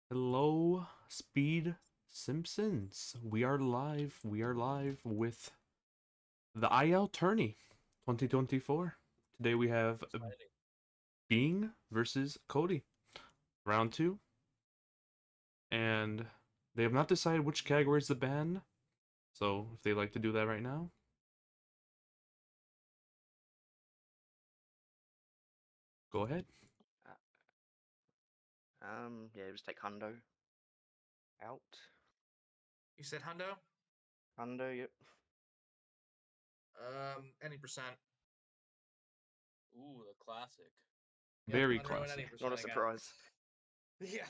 Hello, Speed Simpsons. We are live. We are live with the IL Tourney 2024. Today we have Exciting. Bing versus Cody. Round two. And they have not decided which category is the ban. So if they'd like to do that right now. Go ahead. Yeah, just take Hundo out. You said hundo? Hundo, yep. Any percent. Ooh, the classic. Very Yep, Hundo and classy. any percent. Not a surprise. Yeah.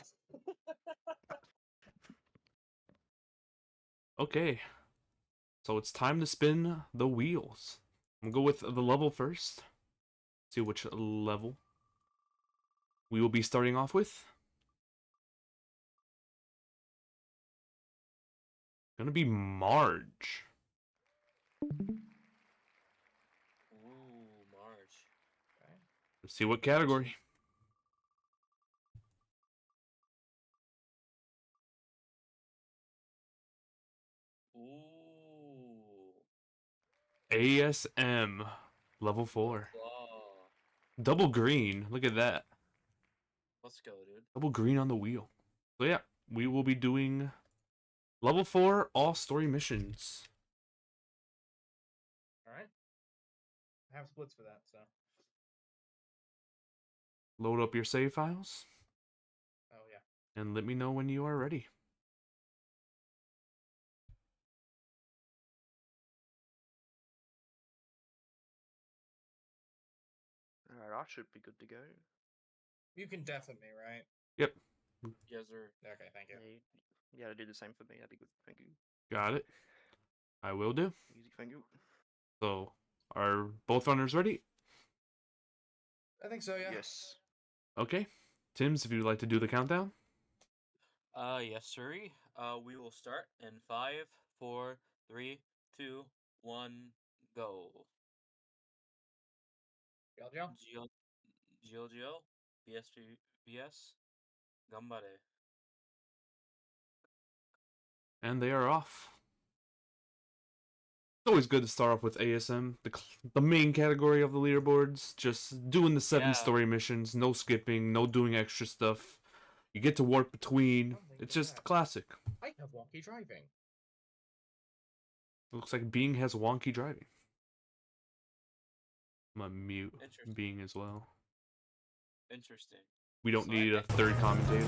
Okay. So it's time to spin the wheels. I'm gonna go with the level first. See which level we will be starting off with. Gonna be Marge. Ooh, March. Okay. Let's see what category. Ooh. ASM. Level 4. Claw. Double green. Look at that. Let's go, dude. Double green on the wheel. So yeah, we will be doing level 4 all story missions. Alright. I have splits for that, so. Load up your save files Oh, yeah. and let me know when you are ready. Alright, I should be good to go. You can deafen me, right? Yep, Yes, sir. Okay, thank you. Yeah, you gotta do the same for me. That'd be good. Thank you. got it. I will do. Easy, thank you. So, are both runners ready? I think so, yeah. Yes. Okay. Tim's, if you'd like to do the countdown. Yes, sir. We will start in 5, 4, 3, 2, 1, go. Galgio? Gio, BS, Gambare. And they are off. It's always good to start off with ASM, the main category of the leaderboards. Just doing the 7 Yeah. story missions, no skipping, no doing extra stuff. You get to warp between. It's just classic. I have wonky driving. Looks like Bing has wonky driving. I'm gonna mute Interesting. Bing as well. Interesting. We don't So need a third commentator.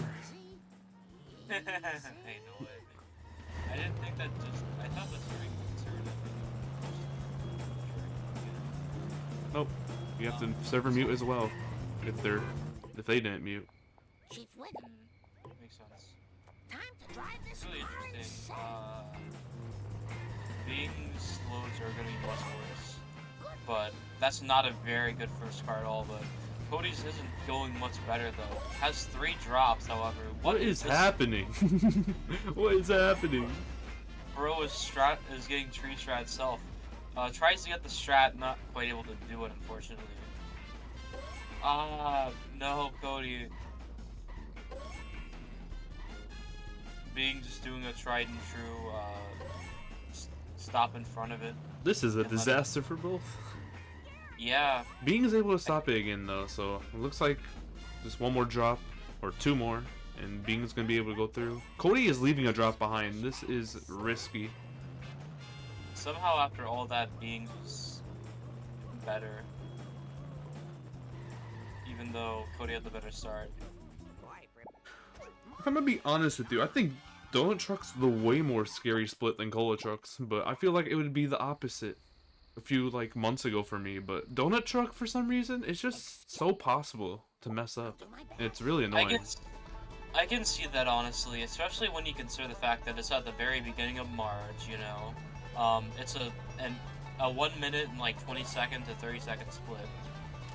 Ain't no way. I didn't think that just. I thought that's very conservative. Nope. You have to server mute as well. If they didn't mute. Chief Wiggum, Makes sense. time to drive this It's really car interesting. insane. Bing's loads are gonna be much worse, but that's not a very good first car at all. But Cody's isn't going much better though. Has 3 drops, however. What is this? happening? What is happening? Bro is getting tree strat self. Tries to get the strat, not quite able to do it, unfortunately. No, Cody. Being just doing a tried and true, stop in front of it. This is a disaster for both. Yeah. Bing is able to stop it again though, so it looks like just one more drop, or 2 more, and Bing is going to be able to go through. Cody is leaving a drop behind. This is risky. Somehow after all that, Being was better. Even though Cody had the better start. If I'm going to be honest with you, I think Donut Truck's the way more scary split than Cola Trucks, but I feel like it would be the opposite a few months ago for me, but Donut Truck for some reason it's just so possible to mess up. It's really annoying. I can see that honestly, especially when you consider the fact that it's at the very beginning of March, you know. It's a 1 minute and 20-second to 30-second split.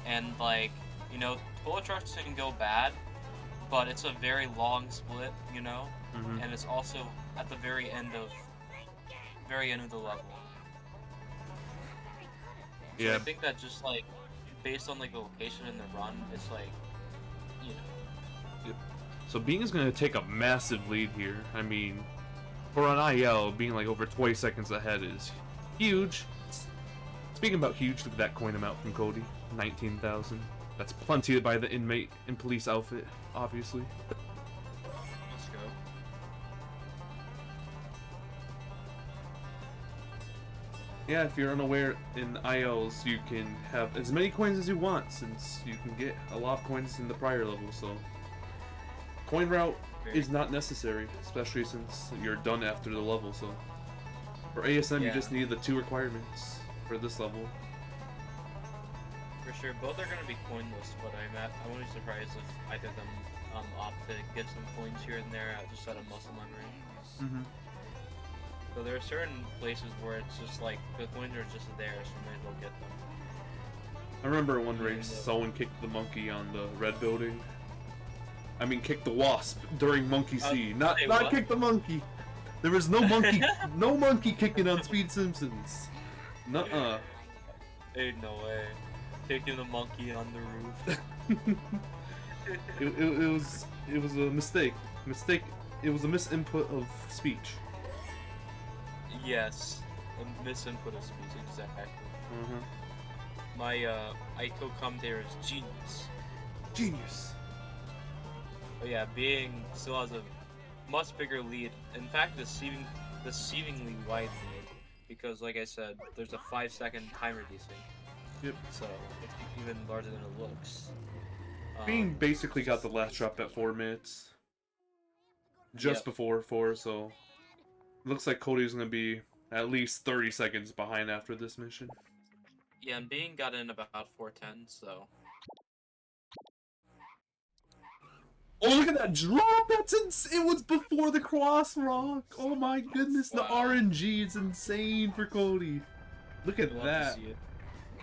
And you know, Cola Trucks can go bad, but it's a very long split, you know, and it's also at the very end of the level. So Yeah. I think that just based on the location and the run, it's you know. Yep. So Being is going to take a massive lead here. I mean, for an IL, being like over 20 seconds ahead is huge. Speaking about huge, look at that coin amount from Cody. 19,000. That's plenty to buy the inmate and police outfit, obviously. Let's go. Yeah, if you're unaware, in ILs you can have as many coins as you want, since you can get a lot of coins in the prior level, so coin route is not necessary, especially since you're done after the level. So for ASM, you Yeah. just need the 2 requirements for this level. For sure, both are gonna be coinless, but I wouldn't be surprised if either of them opt to get some coins here and there just out of muscle memory. Mm-hmm. So there are certain places where it's just like the coins are just there, so you may as well get them. I remember one race, someone kicked the monkey on the red building. I mean, kicked the wasp during Monkey C. Not say not what? kick the monkey. There was no monkey, no monkey kicking on Speed Simpsons. Nuh-uh. Ain't no way. Taking the monkey on the roof. It was a mistake. It was a misinput of speech. Yes, a misinput of speech, exactly. Uh-huh. My Aiko commentator is genius. Genius. But yeah, Being still has a much bigger lead. In fact, deceivingly wide lead, because like I said, there's a 5-second timer desync. Yep. So it's even larger than it looks. Being basically got the last drop at 4 minutes. Just Yep. before 4, so looks like Cody's gonna be at least 30 seconds behind after this mission. Yeah, and Being got in about 4:10, so. Oh, look at that drop! It was before the crosswalk! Oh my goodness, the Wow. RNG is insane for Cody. Look at We'll have that. to see it.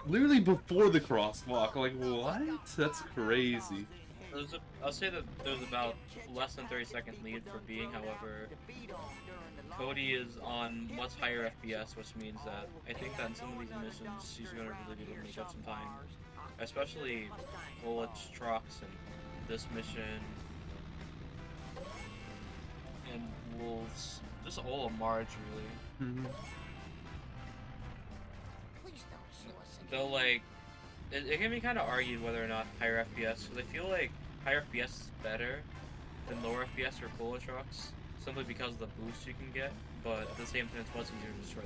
Literally before the crosswalk. Like, what? That's crazy. I'll say that there's about less than 30-second lead for Being, however, Cody is on much higher FPS, which means that I think that in some of these missions, he's going to really be able to make up some time. Especially Bullet's trucks and this mission, and Wolves, just all of Marge, really. Mhm. Please don't sue us again. Though, like, it can be kind of argued whether or not higher FPS, because I feel like higher FPS is better than lower FPS for Cola trucks, simply because of the boost you can get, but at the same time it's much easier to destroy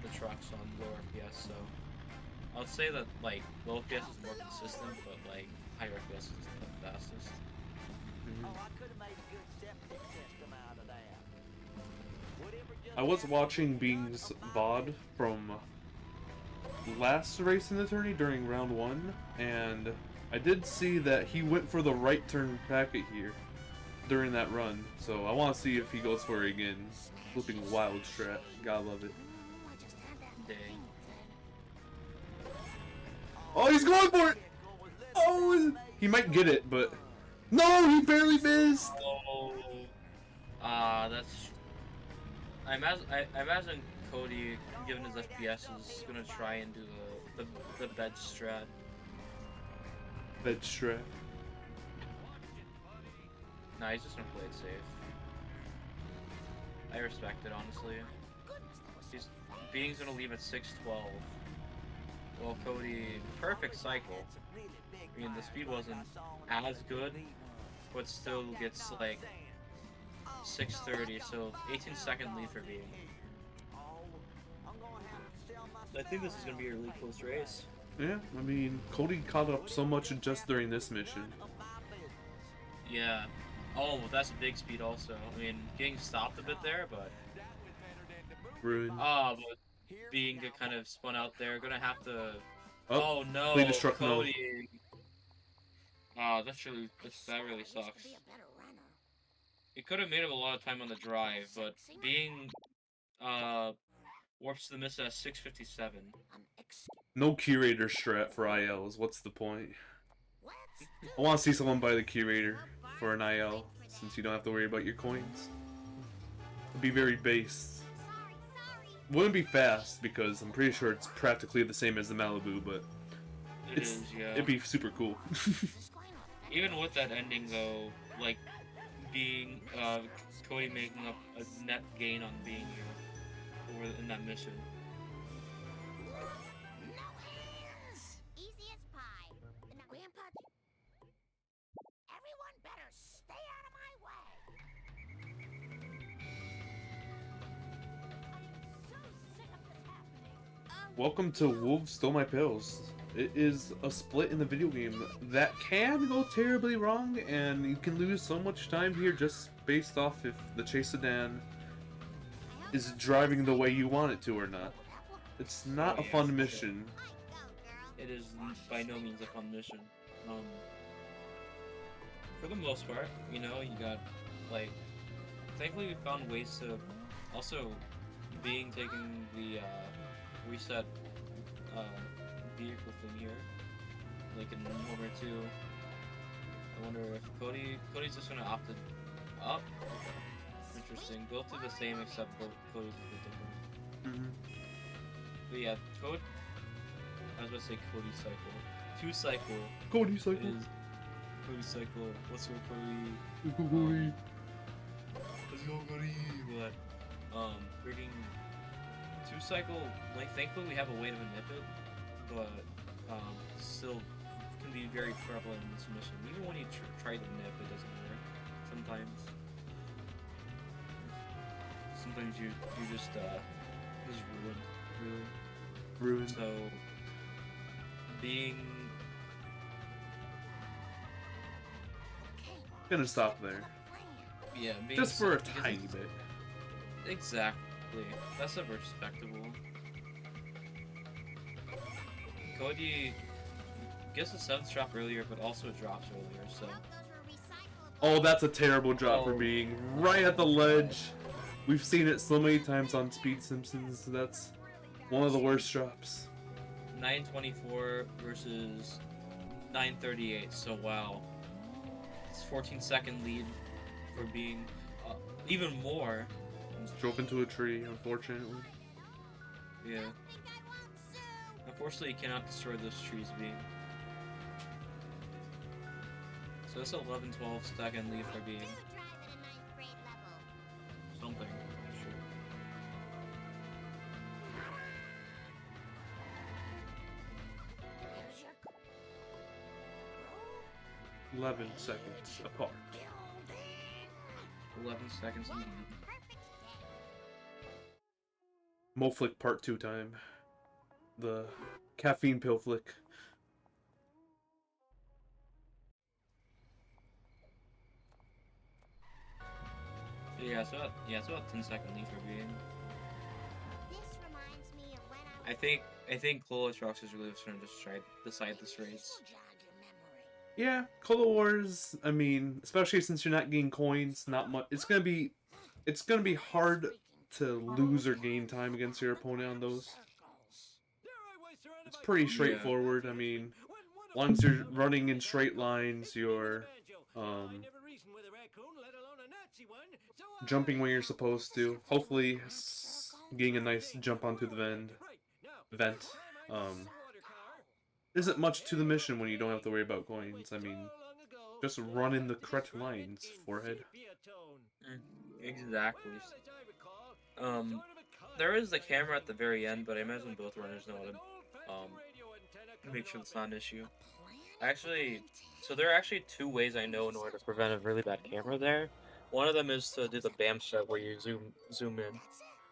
the trucks on lower FPS, so I would say that, like, low FPS is more consistent, but, like, higher FPS is the fastest. I was watching Being's VOD from last race in the tourney during round 1, and I did see that he went for the right turn packet here during that run, so I want to see if he goes for it again. Flipping wild strat, gotta love it. I just had that. Dang. Oh, he's going for it! Oh, he might get it, but no, he barely missed. Oh, that's. I imagine Cody, given his FPS, is gonna try and do the bed strat. That strat. Nah, he's just gonna play it safe. I respect it, honestly. He's Being's gonna leave at 6:12. Well, Cody, perfect cycle. I mean, the speed wasn't as good, but still gets like 6:30, so 18-second lead for Being. I think this is gonna be a really close race. Yeah, I mean, Cody caught up so much just during this mission. Yeah. Oh, that's a big speed also. I mean, getting stopped a bit there, but Ruin. but Being get kind of spun out there. Gonna have to. Oh, Oh no, Cody just struck no. Cody. Ah, that really sucks. Be a better runner. He could have made up a lot of time on the drive, but Being warps to the miss at 6:57. No curator strat for ILs. What's the point? What? I want to see someone buy the curator for an IL, since you don't have to worry about your coins. It'd be very based. Wouldn't be fast, because I'm pretty sure it's practically the same as the Malibu, but It is, yeah. it'd be super cool. Even with that ending though, like being Cody making up a net gain on being here over in that mission. No hands! Easy as pie. Now, Grandpa, everyone better stay out of my way. I am so sick of this happening. Welcome to Wolves Stole My Pills. It is a split in the video game that can go terribly wrong, and you can lose so much time here just based off if the chase sedan is driving the way you want it to or not. It's not Oh, a yeah, fun for sure. mission. It is by no means a fun mission. For the most part, you know, you got, like, thankfully we found ways to also taking the reset vehicle thing here, like in Homer 2. I wonder if Cody's just gonna opt it up. Interesting. Both do the same except Cody's a bit different. But yeah, I was about to say Cody cycle. 2 cycle. Cody cycle. Is Cody cycle. Let's go Cody. Let's go, Cody. Let's go Cody. But freaking 2 cycle. Like, thankfully we have a way to nip it, but still can be very prevalent in this mission. Even when you try to nip, it doesn't work. Sometimes you just ruined, really. Ruined. So being Gonna stop there. being Just for a because tiny it's- bit. Exactly. That's a respectable. Cody gets the 7th drop earlier, but also drops earlier, so. Oh, that's a terrible drop for Oh. being right at the ledge. We've seen it so many times on Speed Simpsons. That's one of the worst drops. 924 versus 938, so wow. It's 14-second lead for being even more. Just drove into a tree, unfortunately. Yeah. Unfortunately, you cannot destroy those trees, being. So it's 11-12 second lead for being something. Sure. 11 seconds apart. 11 seconds lead. Mo Flick Part 2 time. The caffeine pill flick. Yeah, it's about 10-second lead for being. This reminds me of when I think Clola Trucks is really trying to decide this race. This'll jog your memory. Yeah, Cola Wars, I mean, especially since you're not getting coins, not much. It's gonna be hard to lose or gain time against your opponent on those. It's pretty straightforward. I mean, as long as you're running in straight lines, you're jumping when you're supposed to. Hopefully, getting a nice jump onto the vent. Isn't much to the mission when you don't have to worry about coins. I mean, just run in the correct lines, forehead. Exactly. There is the camera at the very end, but I imagine both runners know how to make sure it's not an issue. Actually, so there are actually 2 ways I know in order to prevent a really bad camera there. One of them is to do the BAM shot where you zoom in.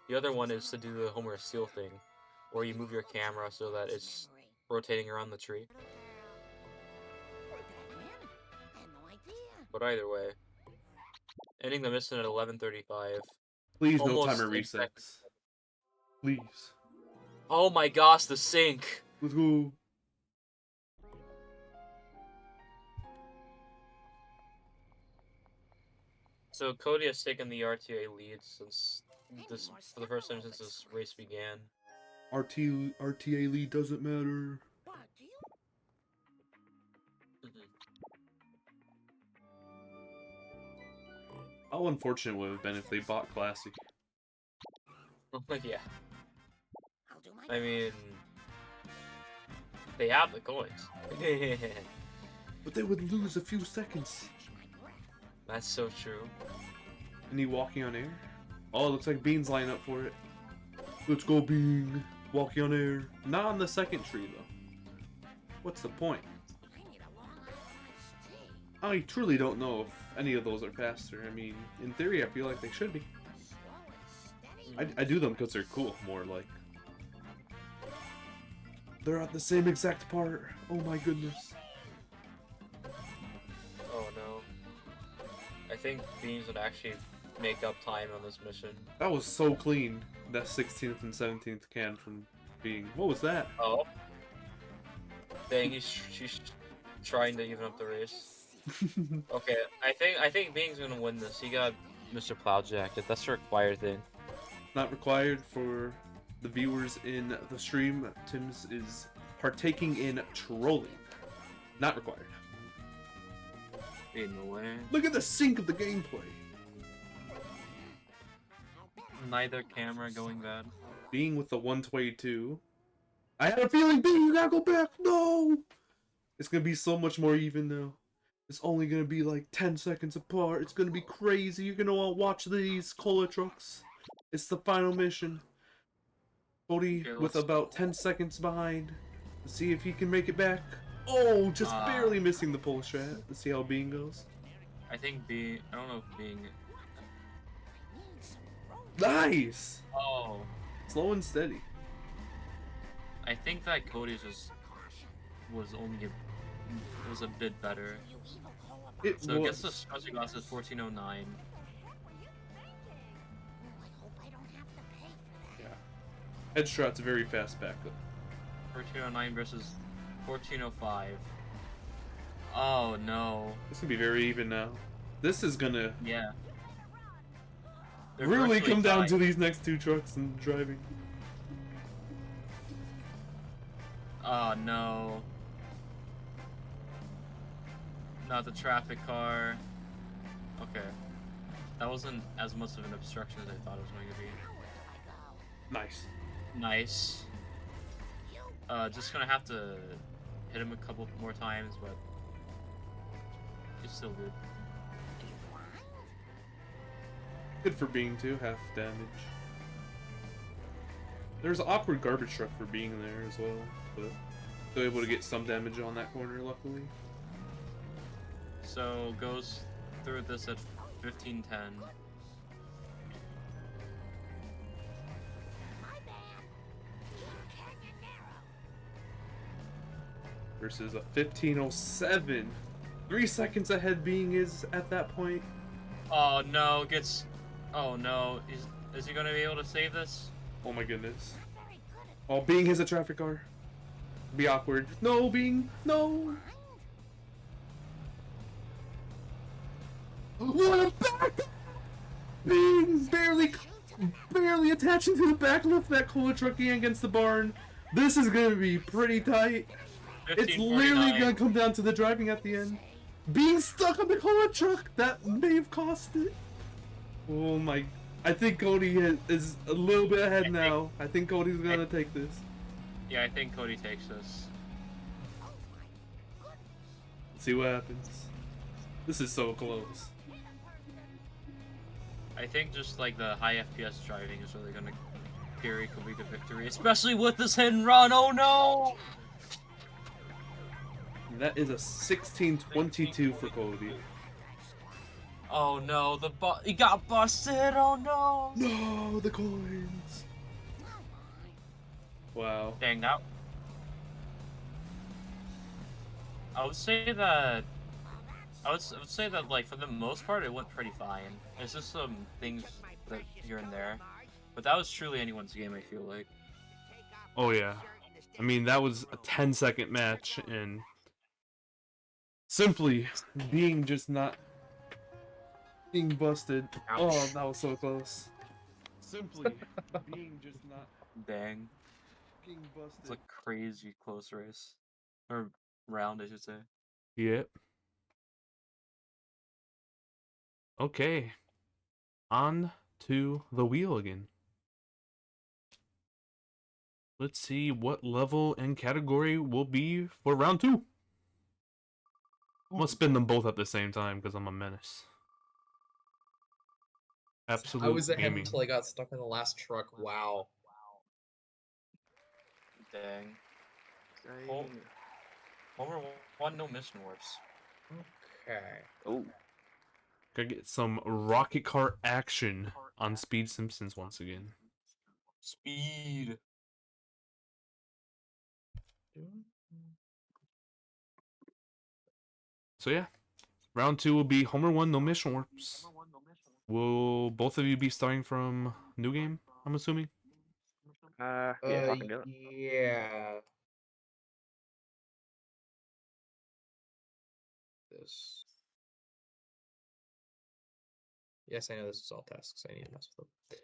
The other one is to do the Homer Seal thing, where you move your camera so that it's rotating around the tree. But either way, ending the mission at 11:35. Please, no Almost timer exact- resets. Please. Oh my gosh, the sync! Let's go. So Cody has taken the RTA lead since this for the first time since this race began. RTA lead doesn't matter. But do you How unfortunate would it have been if they bought Classic. Yeah, I'll do my I mean, they have the coins. But they would lose a few seconds. catch my breath. That's so true. Any walking on air? Oh, it looks like Bean's line up for it. Let's go, Bean. Walking on air. Not on the second tree, though. What's the point? I need a long iced tea. I truly don't know if any of those are faster. I mean, in theory, I feel like they should be. Slow and steady. I do them because they're cool, more like. They're at the same exact part. Oh my goodness. Oh no. I think Beans would actually make up time on this mission. That was so clean. That 16th and 17th can from being. What was that? Oh. Dang, she's trying to even up the race. Okay, I think Bean's gonna win this. He got Mr. Plowjacket. That's a required thing. Not required for the viewers in the stream. Tim's is partaking in trolling. Not required. In the way. Look at the sync of the gameplay. Neither camera going bad. Being with the 122. I had a feeling, Being, you gotta go back. No! It's gonna be so much more even now. It's only gonna be like 10 seconds apart. It's gonna be crazy. You're gonna all watch these cola trucks. It's the final mission. Cody Okay, with let's- about 10 seconds behind. Let's see if he can make it back. Oh, just barely missing the pull strat. Let's see how Bean goes. I think I don't know if Being. Nice! Oh. Slow and steady. I think that Cody's was a bit better. It So I was. guess the special class is 1409. I hope I don't have to pay for that. Headshot's very fast backup. 1409 versus 1405. Oh no. This gonna be very even now. This is gonna Yeah. They're really virtually come down tied. to these next two trucks and driving. Oh no. Not the traffic car. Okay. That wasn't as much of an obstruction as I thought it was going to be. Nice. Nice. Just gonna have to hit him a couple more times, but it's still good. Good for being too, half damage. There's an awkward garbage truck for being there as well, but still able to get some damage on that corner, luckily. So goes through this at 1510. My bad. Canyon narrow. Versus a 1507. 3 seconds ahead being is at that point. Oh no, oh no, is he gonna be able to save this? Oh my goodness. Very good at Oh, being has a traffic car. Be awkward. No, being. No! What a back! Being barely attaching to the back left of that cola truck against the barn. This is gonna be pretty tight. It's literally 1549. gonna come down to the driving at the end. Being stuck on the cola truck, that may have cost it. Oh my. I think Cody is a little bit ahead now. I think Cody's gonna take this. Yeah, I think Cody takes this. Let's see what happens. This is so close. I think just like the high FPS driving is really gonna carry Cody to victory, especially with this hit and run. Oh no! That is a 1622 for Cody. Oh no, he got busted. Oh no! No, the coins. Wow. Dang that. I would say that like for the most part it went pretty fine. There's just some things that here and there, but that was truly anyone's game. I feel like. Oh yeah. I mean, that was a 10-second match, and simply being just not being busted. Oh, that was so close. Simply being just not Dang, being it's busted. a crazy close race, or round, I should say. Yep. Okay. On to the wheel again. Let's see what level and category will be for round 2. I'm gonna spin them both at the same time because I'm a menace. Absolute I was ahead gaming. until I got stuck in the last truck. Wow. Dang. Dang. Homer 1, no mission warps. Okay. Oh, Gotta get some rocket car action on Speed Simpsons once again. Speed. So yeah, round 2 will be Homer 1, no mission warps. Will both of you be starting from new game, I'm assuming? yeah, I can do it. Yeah. This. Yes, I know this is all tasks. I need to mess with them.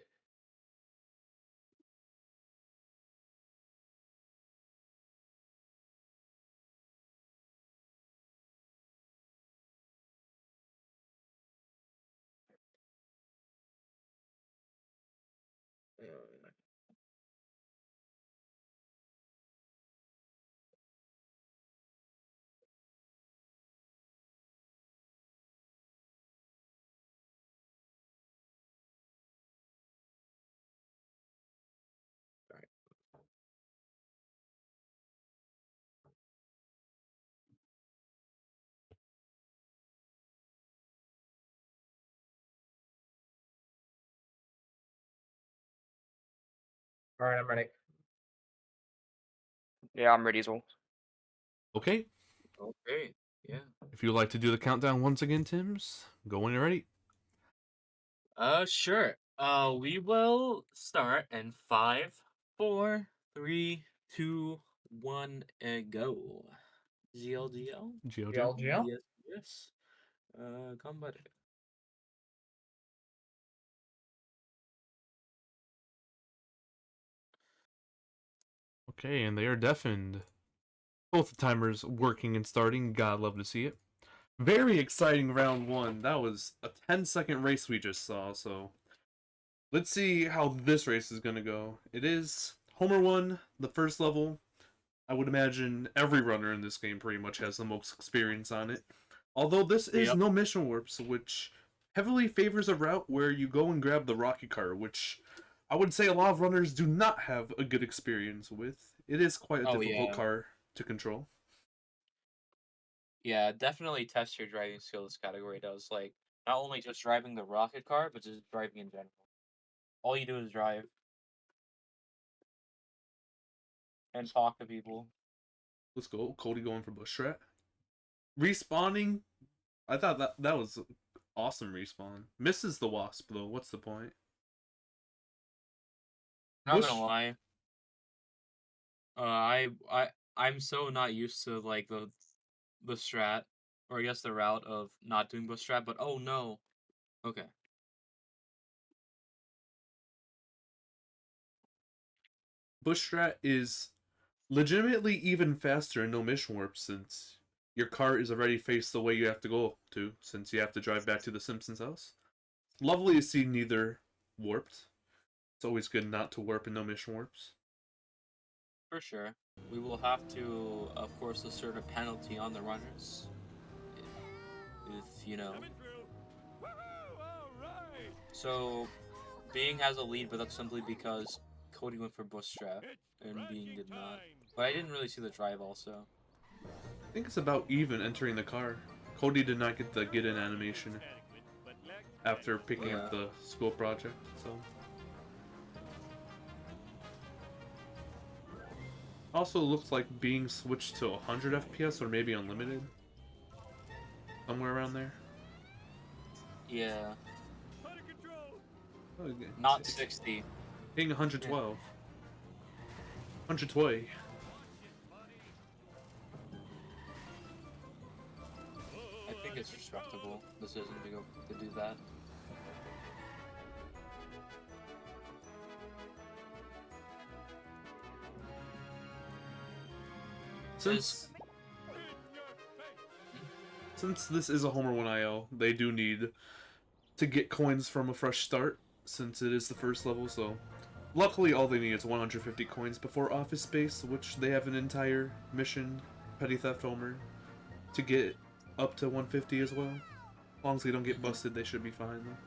All right, I'm ready. Yeah, I'm ready as well. Okay, Okay. Yeah. if you'd like to do the countdown once again, Tims, go when you're ready. Sure. We will start in 5, 4, 3, 2, 1, and go. GLGL? GLG. GLGL? Yes, yes. Combat. Okay, and they are deafened. Both the timers working and starting. God love to see it. Very exciting round 1. That was a 10-second race we just saw, so let's see how this race is going to go. It is Homer 1, the first level. I would imagine every runner in this game pretty much has the most experience on it. Although this is Yep. no mission warps, which heavily favors a route where you go and grab the rocket car, which I would say a lot of runners do not have a good experience with. It is quite a Oh, difficult yeah. car to control. Yeah, definitely test your driving skill. This category does like not only just driving the rocket car, but just driving in general. All you do is drive and talk to people. Let's go. Cody going for bush strat. Respawning. I thought that was awesome respawn. Misses the wasp though. What's the point? Not Bush. gonna lie. I'm so not used to like the strat, or I guess the route of not doing bush strat. But oh no. Okay. Bush strat is legitimately even faster in no mission warp since your car is already faced the way you have to go to, since you have to drive back to the Simpsons house. Lovely to see neither warped. It's always good not to warp in no mission warps. For sure. We will have to, of course, assert a penalty on the runners. If you know. So, Being has a lead, but that's simply because Cody went for bush strap and Being did not. But I didn't really see the drive also. I think it's about even entering the car. Cody did not get the get in animation after picking up Yeah. the school project, so. Also looks like being switched to 100 FPS or maybe unlimited. Somewhere around there. Yeah. Okay. Not 60. Being 112. 120. I think it's respectable decision to go to do that. Since this is a Homer 1 IL, they do need to get coins from a fresh start, since it is the first level, so luckily all they need is 150 coins before Office Space, which they have an entire mission, Petty Theft Homer, to get up to 150 as well. As long as they don't get busted, they should be fine though.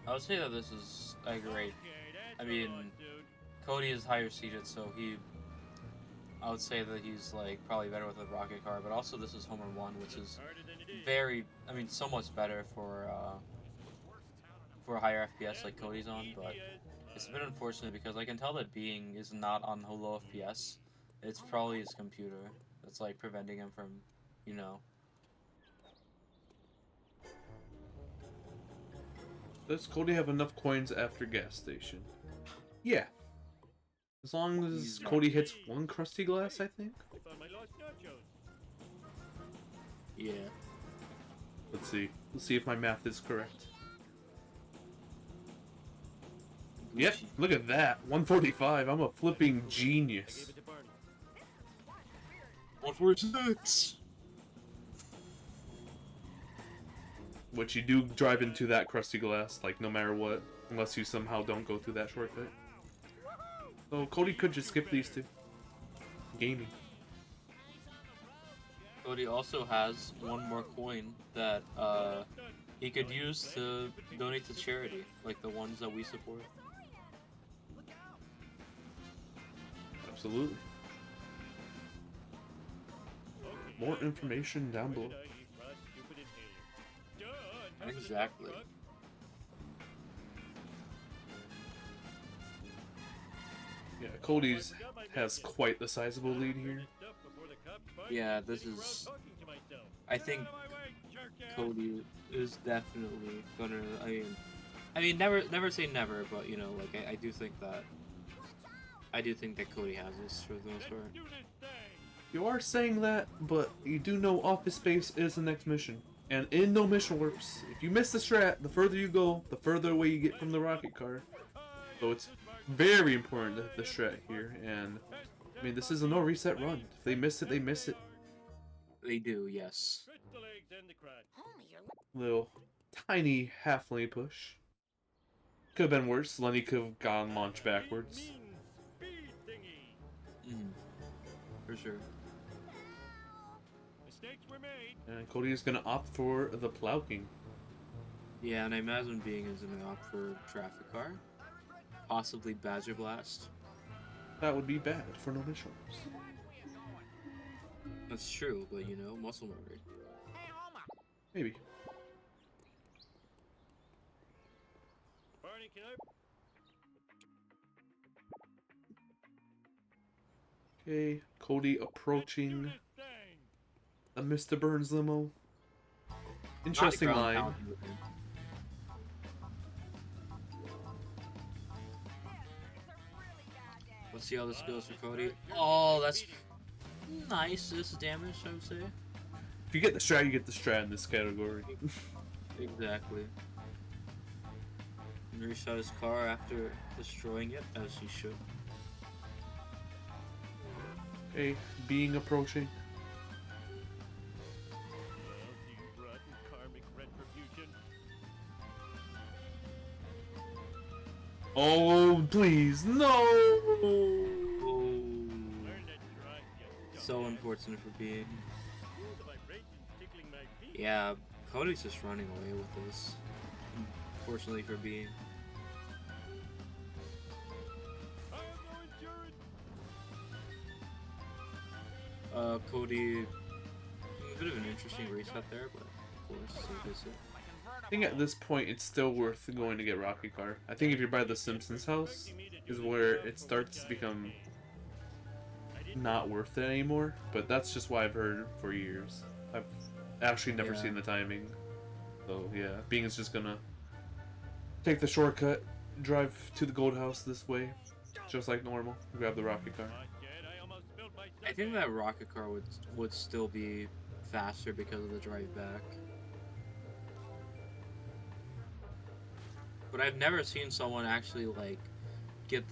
I would say that this is a great. I mean, Cody is higher seated, so I would say that he's like probably better with a rocket car, but also this is Homer 1, which is so much better for a higher FPS like Cody's on, but it's a bit unfortunate because I can tell that Being is not on low FPS. It's probably his computer that's like preventing him from, you know. Does Cody have enough coins after gas station? Yeah. As long as Cody hits one crusty glass, I think. Yeah. Let's see. Let's see if my math is correct. Yep, look at that. 145. I'm a flipping genius. 146. Which you do drive into that crusty glass, like no matter what, unless you somehow don't go through that shortcut. So Cody could just skip these two. Gaming. Cody also has one more coin that he could use to donate to charity, like the ones that we support. Absolutely. More information down below. Exactly. Yeah, Cody's has quite the sizable lead here. Yeah, this is. I think Cody is definitely gonna. Never say never, but you know, like I do think that Cody has this for the most part. You are saying that, but you do know Office Space is the next mission. And in No Mission Warps, if you miss the strat, the further you go, the further away you get from the rocket car. So it's very important, the strat here. And, I mean, this is a no reset run. If they miss it, they miss it. They do, yes. Homie, you're Little tiny half lane push. Could have been worse. Lenny could have gone launched backwards. For sure. And Cody is going to opt for the Plow King. Yeah, and I imagine Being is gonna opt for Traffic Car. Possibly Badger Blast. That would be bad for No Mission Warps. That's true, but you know, muscle memory. Hey, Homer. Maybe. Okay, Cody approaching a Mr. Burns limo. Interesting Not a ground line. pound with him. Let's see how this goes for Cody. Oh, that's nice. This damage, I would say. If you get the strat, you get the strat in this category. Exactly. And reset his car after destroying it, as he should. Okay, Being approaching. Oh, please, no! Oh. So unfortunate for Being. Yeah, Cody's just running away with this. Unfortunately for Being. Cody, a bit of an interesting reset there, but of course, so is it. I think at this point it's still worth going to get Rocket Car. I think if you're by the Simpsons house is where it starts to become not worth it anymore, but that's just what I've heard for years. I've actually never Yeah. seen the timing. So yeah, Being is just gonna take the shortcut, drive to the Gold House this way, just like normal, grab the Rocket Car. I think that Rocket Car would still be faster because of the drive back. But I've never seen someone actually like get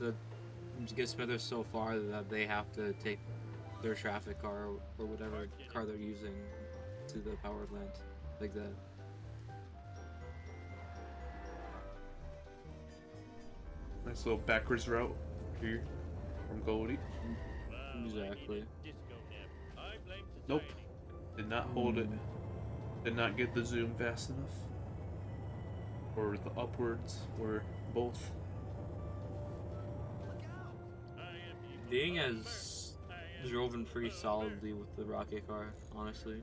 Smithers so far that they have to take their traffic car or whatever car they're using to the power plant like that. Nice little backwards route here from Goldie. Exactly. Nope. Did not hold it. Did not get the zoom fast enough. or the upwards, or both. Being has driven pretty solidly with the rocket car, honestly.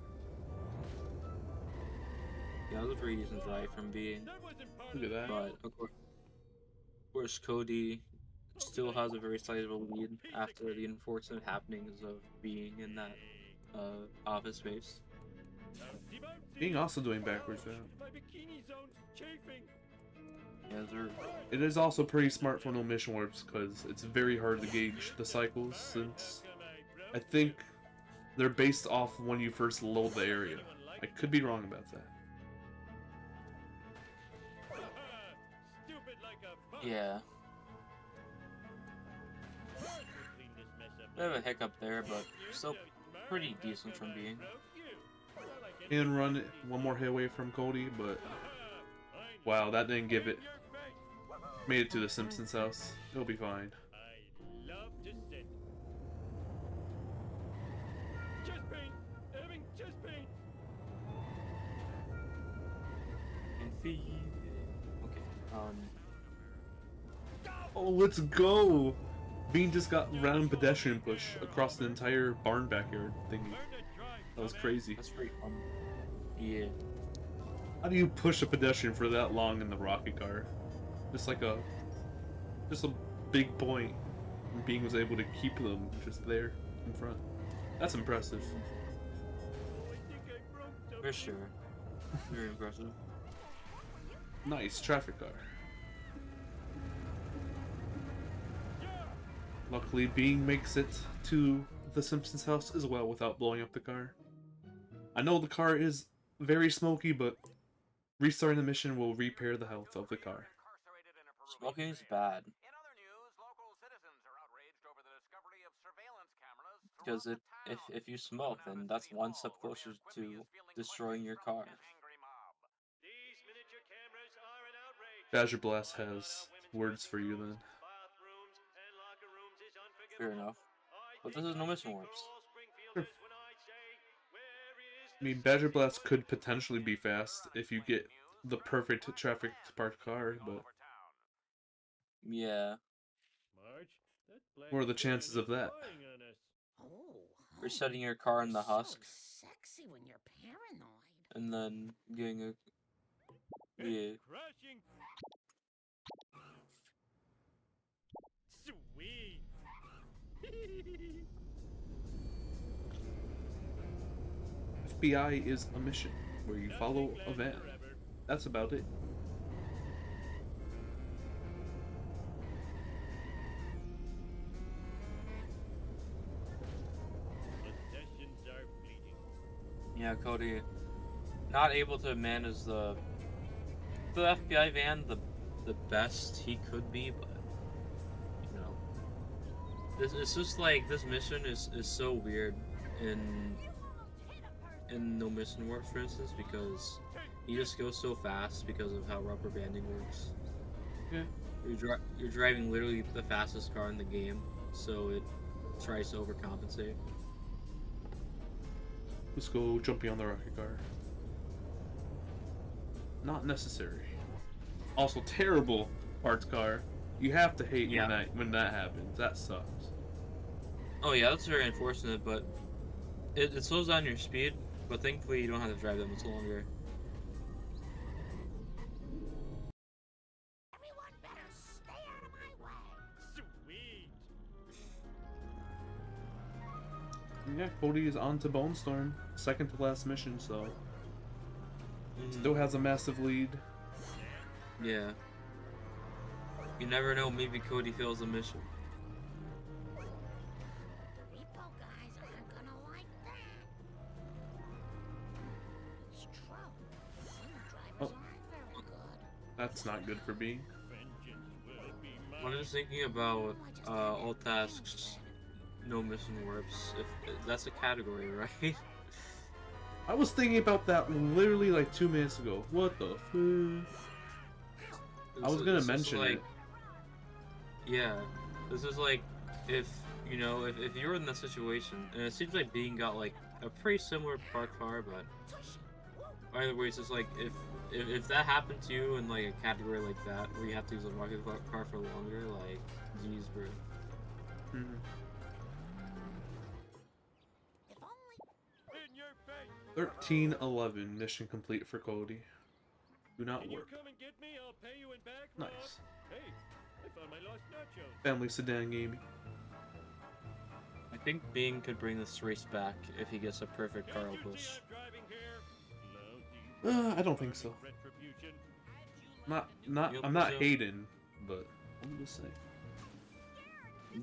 Yeah, it was a pretty decent drive from being. Look at that. But of course, Cody still has a very sizable lead after the unfortunate happenings of being in that office space. Being also doing backwards route. Yeah, they're It is also pretty smart for no mission warps because it's very hard to gauge the cycles since I think they're based off when you first load the area. I could be wrong about that. yeah. Bit of a hiccup there, but still pretty decent from being. And run it one more hit away from Cody, but wow, that didn't give it. Made it to the Simpsons house. It'll be fine. Okay. Oh, let's go! Bean just got round pedestrian push across the entire barn backyard thingy. That was crazy. That's pretty fun. Yeah. How do you push a pedestrian for that long in the rocket car? Just a big point. And Bean was able to keep them just there in front. That's impressive. For sure. Very impressive. Nice traffic car. Luckily, Bean makes it to the Simpsons house as well without blowing up the car. I know the car is very smoky, but restarting the mission will repair the health of the car. Smoking is bad. Because if you smoke, then that's one step closer to destroying your car. Badger Blast has words for you then. Fair enough. But this is no mission warps. Sure. I mean, Badger Blast could potentially be fast if you get the perfect traffic parked car, but Yeah. what are the chances of that? Resetting your car in the husk, So sexy when you're paranoid. and then getting a... Yeah. Sweet. FBI is a mission where you follow a van. That's about it. Possessions are fleeting. Yeah, Cody, not able to manage the FBI van the best he could be, but you know, it's just like this mission is so weird in no mission warps, for instance, because he just goes so fast because of how rubber banding works. Yeah. You're driving literally the fastest car in the game, so it tries to overcompensate. Let's go jumping on the rocket car. Not necessary. Also, terrible parts car. You have to hate Yeah. when that happens. That sucks. Oh yeah, that's very unfortunate, but it slows down your speed, but thankfully you don't have to drive that much longer. Everyone better stay out of my way. Sweet. Yeah, Cody is on to Bone Storm. Second to last mission, so still has a massive lead. Yeah. You never know, maybe Cody fails the mission. The repo guys aren't gonna like that. It's true. Some drivers Oh. aren't very good. That's not good for Bean. Vengeance will be I'm mine. just thinking about all tasks, no mission warps. If that's a category, right? I was thinking about that literally like 2 minutes ago. What the fuck? I was gonna It's just mention like, it. Yeah, this is like if you know if you're in that situation, and it seems like Bean got like a pretty similar parked car, but Either way, it's just like if that happened to you in like a category like that where you have to use a rocket car for longer, like, geez, bro. Mhm. If only In your face! 13-11, mission complete for Cody. Do not Can you work. come and get me? I'll pay you in back, Rob. Nice. Hey, I found my lost nachos. Family sedan gaming. I think Bing could bring this race back if he gets a perfect car Can't you push. see I'm driving here? Lousy I don't think so. retribution. I'm not hating, but I'm just saying.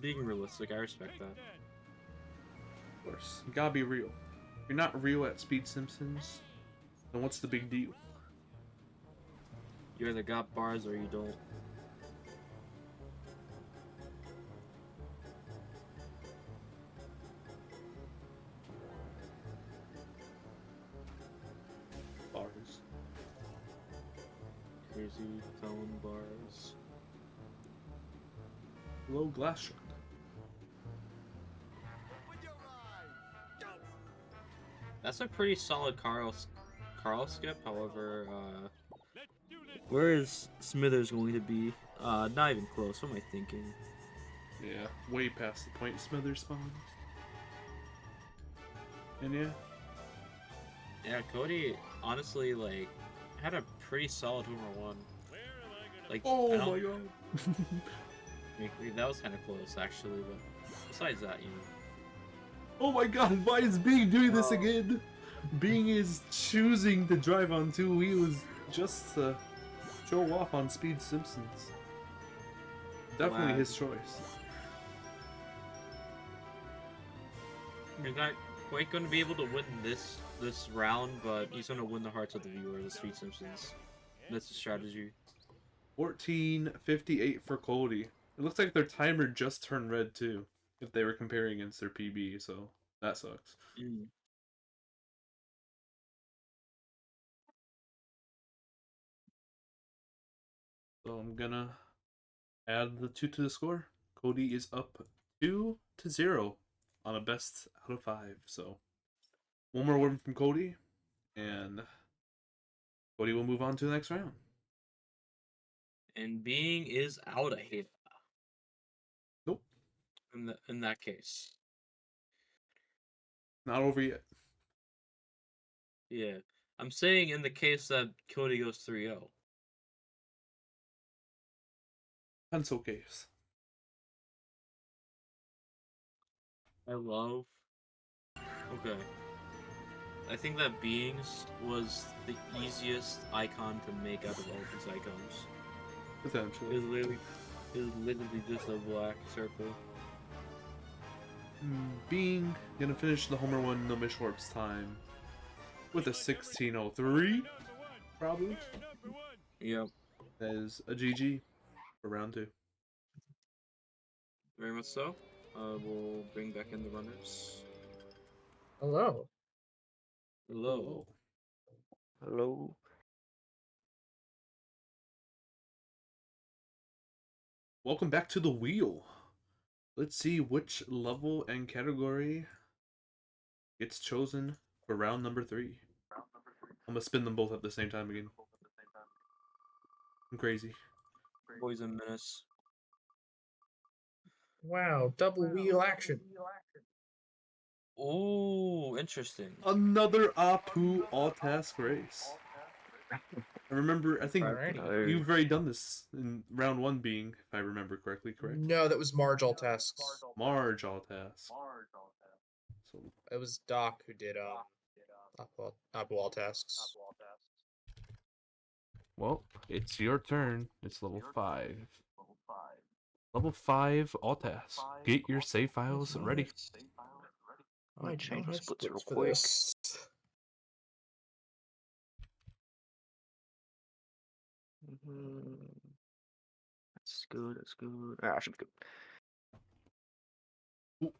Being realistic, I respect Take that. that. Of course, you gotta be real. If you're not real at Speed Simpsons, then what's the big deal? You either got bars or you don't. Bars. Crazy tone bars. Low glass shark. That's a pretty solid Carl skip. However, Let's do this. where is Smithers going to be? Not even close. What am I thinking? Yeah, way past the point Smithers spawns. And yeah, Yeah, Cody honestly like had a pretty solid Homer 1. Where am I gonna Like, oh I don't- my god. like, that was kind of close actually, but besides that, you know. Oh my god, why is Bing doing this again? Bing is choosing to drive on 2 wheels just to show off on Speed Simpsons. Definitely Wow. his choice. He's not quite going to be able to win this round, but he's going to win the hearts of the viewers of Street Simpsons. That's the strategy. 14:58 for Cody. It looks like their timer just turned red too, if they were comparing against their PB, so that sucks. So I'm gonna add the 2 to the score. Cody is up 2-0 on a best out of 5. So one more win from Cody, and Cody will move on to the next round. And Being is out of here Nope, in that case. not over yet. Yeah. I'm saying in the case that Cody goes 3-0. Pencil case. I love. Okay. I think that Beings was the easiest icon to make out of all these icons. Potentially. It was literally just a black circle. Being gonna finish the Homer 1 No Miss Schwartz time with a 16:03, probably. number one? Yep. That is a GG for round 2. Very much so. We'll bring back in the runners. Hello. Hello. Hello. Welcome back to the wheel. Let's see which level and category gets chosen for round number 3. I'm gonna spin them both at the same time again. I'm crazy. Poison Menace. Wow, double wheel action. Oh, interesting. Another Apu all task race. I remember, I think Alrighty. No. you've already done this in round 1 Being, if I remember correctly, correct? No, that was Marge all tasks. Marge all task. So It was Doc who did Apu all tasks. well, it's your turn. It's level 5. Level 5 all tasks. Get your save files ready. I'm gonna change the Nice splits real for quick. this. That's good. That's good. Ah, I should be good.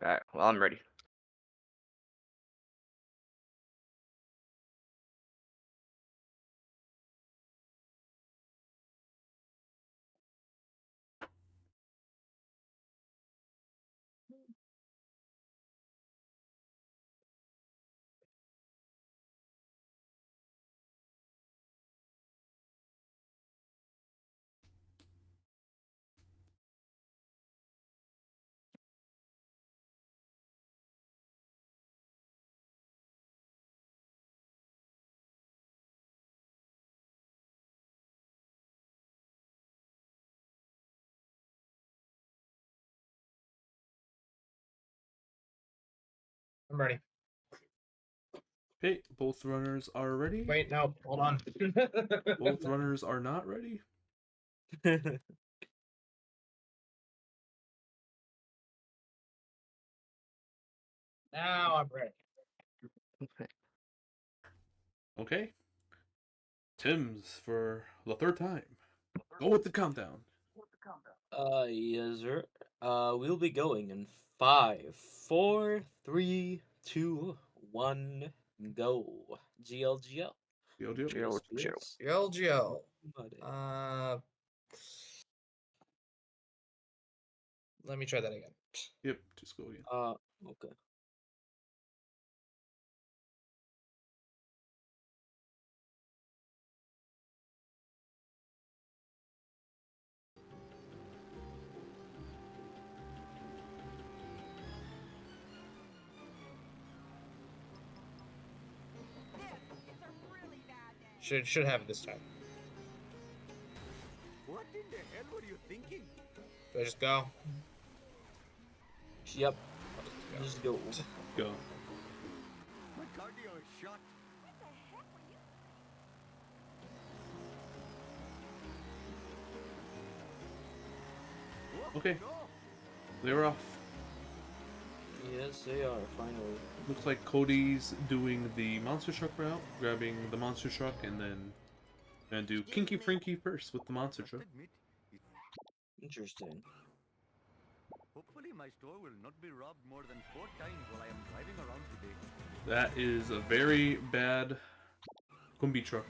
Alright, well, I'm ready. I'm ready. Okay, both runners are ready. Wait, no, hold on. Both runners are not ready. Now I'm ready. Okay. Tim's for the third time. Go with the countdown. Yes, sir. We'll be going in 5, 4, 3, 2, 1, go. GLGL. Deal, deal. Chill, Yes, chill. please. LGL. Buddy. Let me try that again. Yep, just go again. Okay. Should have it this time. What in the hell were you thinking? Do I just go? Yep. Go. Just go. Go. My cardio is shot. Whoa, Okay. no. They're off. Yes, they are, finally. Looks like Cody's doing the monster truck route, grabbing the monster truck, and then gonna do Kinky Frinky first with the monster Must truck. admit, it- Interesting. hopefully my store will not be robbed more than 4 times while I am driving around today. That is a very bad Kumbi truck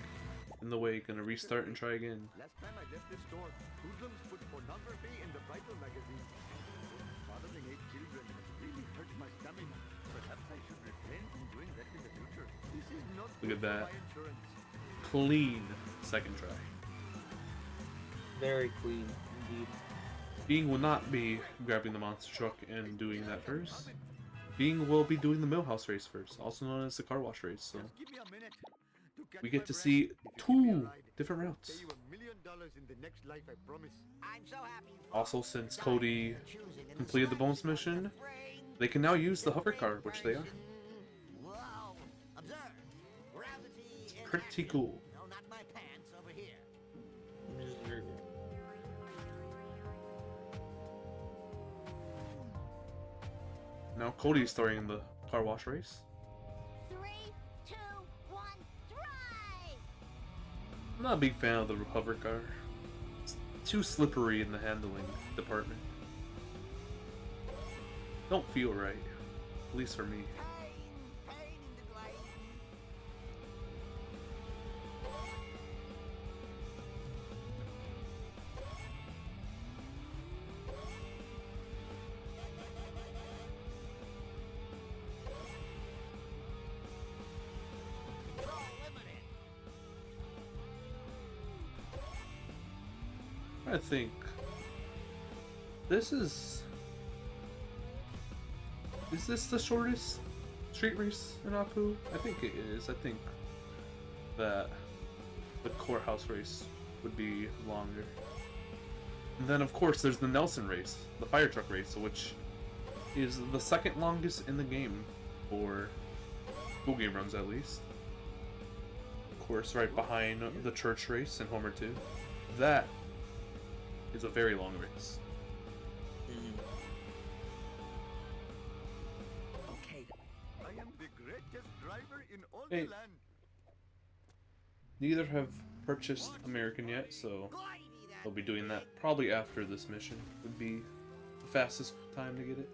in the way. Gonna restart and try again. Last time I left this store, hoodlums put pornography in the Bible magazine. Fathering 8 children has really hurt my stamina. Perhaps I should refrain from doing that in the future. This is not Look good at for that. my insurance. Clean second try. Very clean, indeed. Being will not be grabbing the monster truck and doing that first. Being will be doing the millhouse race first, also known as the car wash race. So Just give me a minute to catch we my get to breath. see If you give me a 2 ride, different I'll routes. pay you $1 million in the next life, I promise. I'm so happy. Also, since Cody completed the bonus mission, they can now use the hover car, which they are. Whoa! Observe. Gravity is Pretty active. cool. No, not my pants over here. Now Cody's starting the car wash race. 3, 2, 1, drive! I'm not a big fan of the hover car. It's too slippery in the handling department. Don't feel right, at least for me. Pain in the glade. Control limited. I think this is this the shortest street race in Apu? I think it is. I think that the courthouse race would be longer. And then of course there's the Nelson race, the fire truck race, which is the second longest in the game for full game runs at least. Of course, right behind the church race in Homer 2. That is a very long race. Okay. I am the greatest driver in all Hey. the land. Neither have purchased American yet, so they'll be doing that probably after this mission. Would be the fastest time to get it.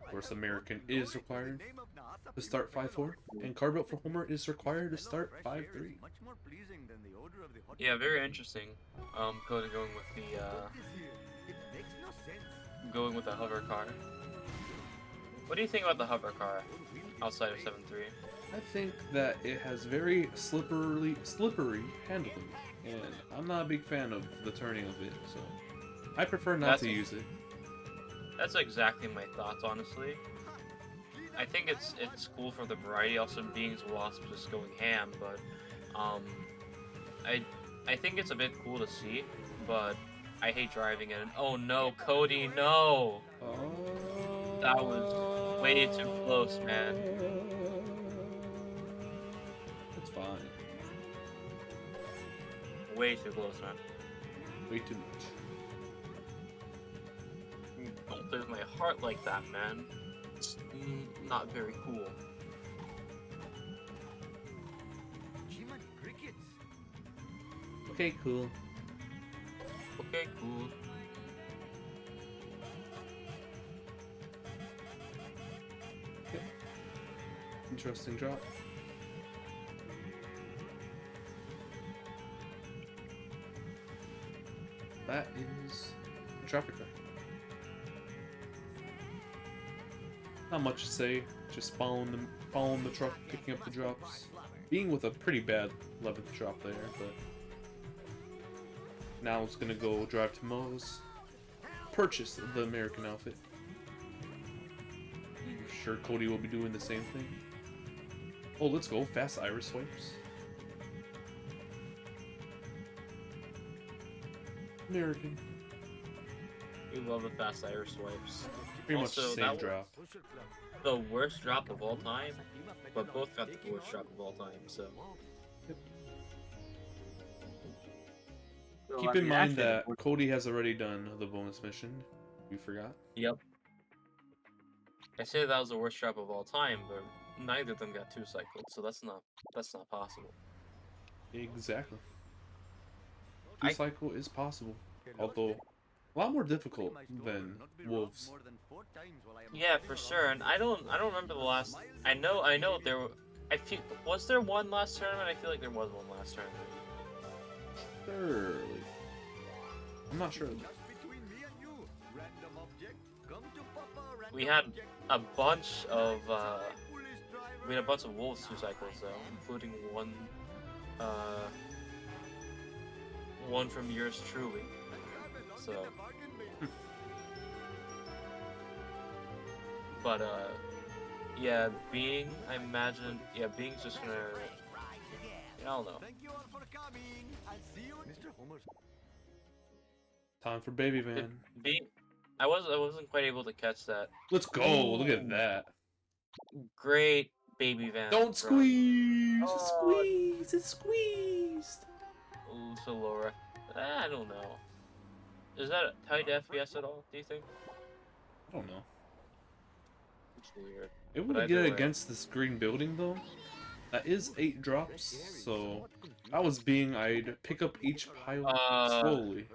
Of course, American is required to start 5-4, and car built for Homer is required to start 5-3. Yeah, very interesting. Going with the going with the hover car. What do you think about the hover car outside of 7-3? I think that it has very slippery handling, and I'm not a big fan of the turning of it, so I prefer not to use it. That's exactly my thoughts, honestly. I think it's cool for the variety. Also, Beings Wasp just going ham, but I think it's a bit cool to see. But I hate driving in. Oh no, Cody, no! That was way too close, man. It's fine. Way too close, man. Way too much. Don't break my heart like that, man. It's not very cool. Human crickets. Okay, cool. Okay, cool. Interesting drop. That is a traffic car. Not much to say. Just following the truck, picking up the drops. Being with a pretty bad 11th drop there, but now it's gonna go drive to Moe's. Purchase the American outfit. I'm sure Cody will be doing the same thing. Oh, let's go. Fast iris swipes. American. We love the fast Irish swipes. Pretty much Also, the same that drop. The worst drop of all time, but both got the worst drop of all time, so. So, Keep I in mean, mind actually, that Cody has already done the bonus mission. You forgot? Yep. I say that was the worst drop of all time, but neither of them got 2 cycled, so that's not possible. Exactly. I- 2-cycle is possible, although a lot more difficult than Wolves. Yeah, for sure. And I don't remember the last. I know there were. Was there one last tournament? I feel like there was one last tournament. Surely. I'm not sure. We had a bunch of Wolves 2 cycles though, including one from yours truly. So. But yeah, I imagine, Being's just gonna, I don't know. Thank you all for coming. I'll see you, Mr. Homer. Time for Baby Van. Being, I wasn't quite able to catch that. Let's go! Look at that. Great baby van. Don't from squeeze! Squeeze! It's squeezed! So Laura. I don't know. Is that tied to FPS at all, do you think? I don't know. It's weird. It But would get either way. against this green building though. That is 8 drops, so if I was being, I'd pick up each pile slowly.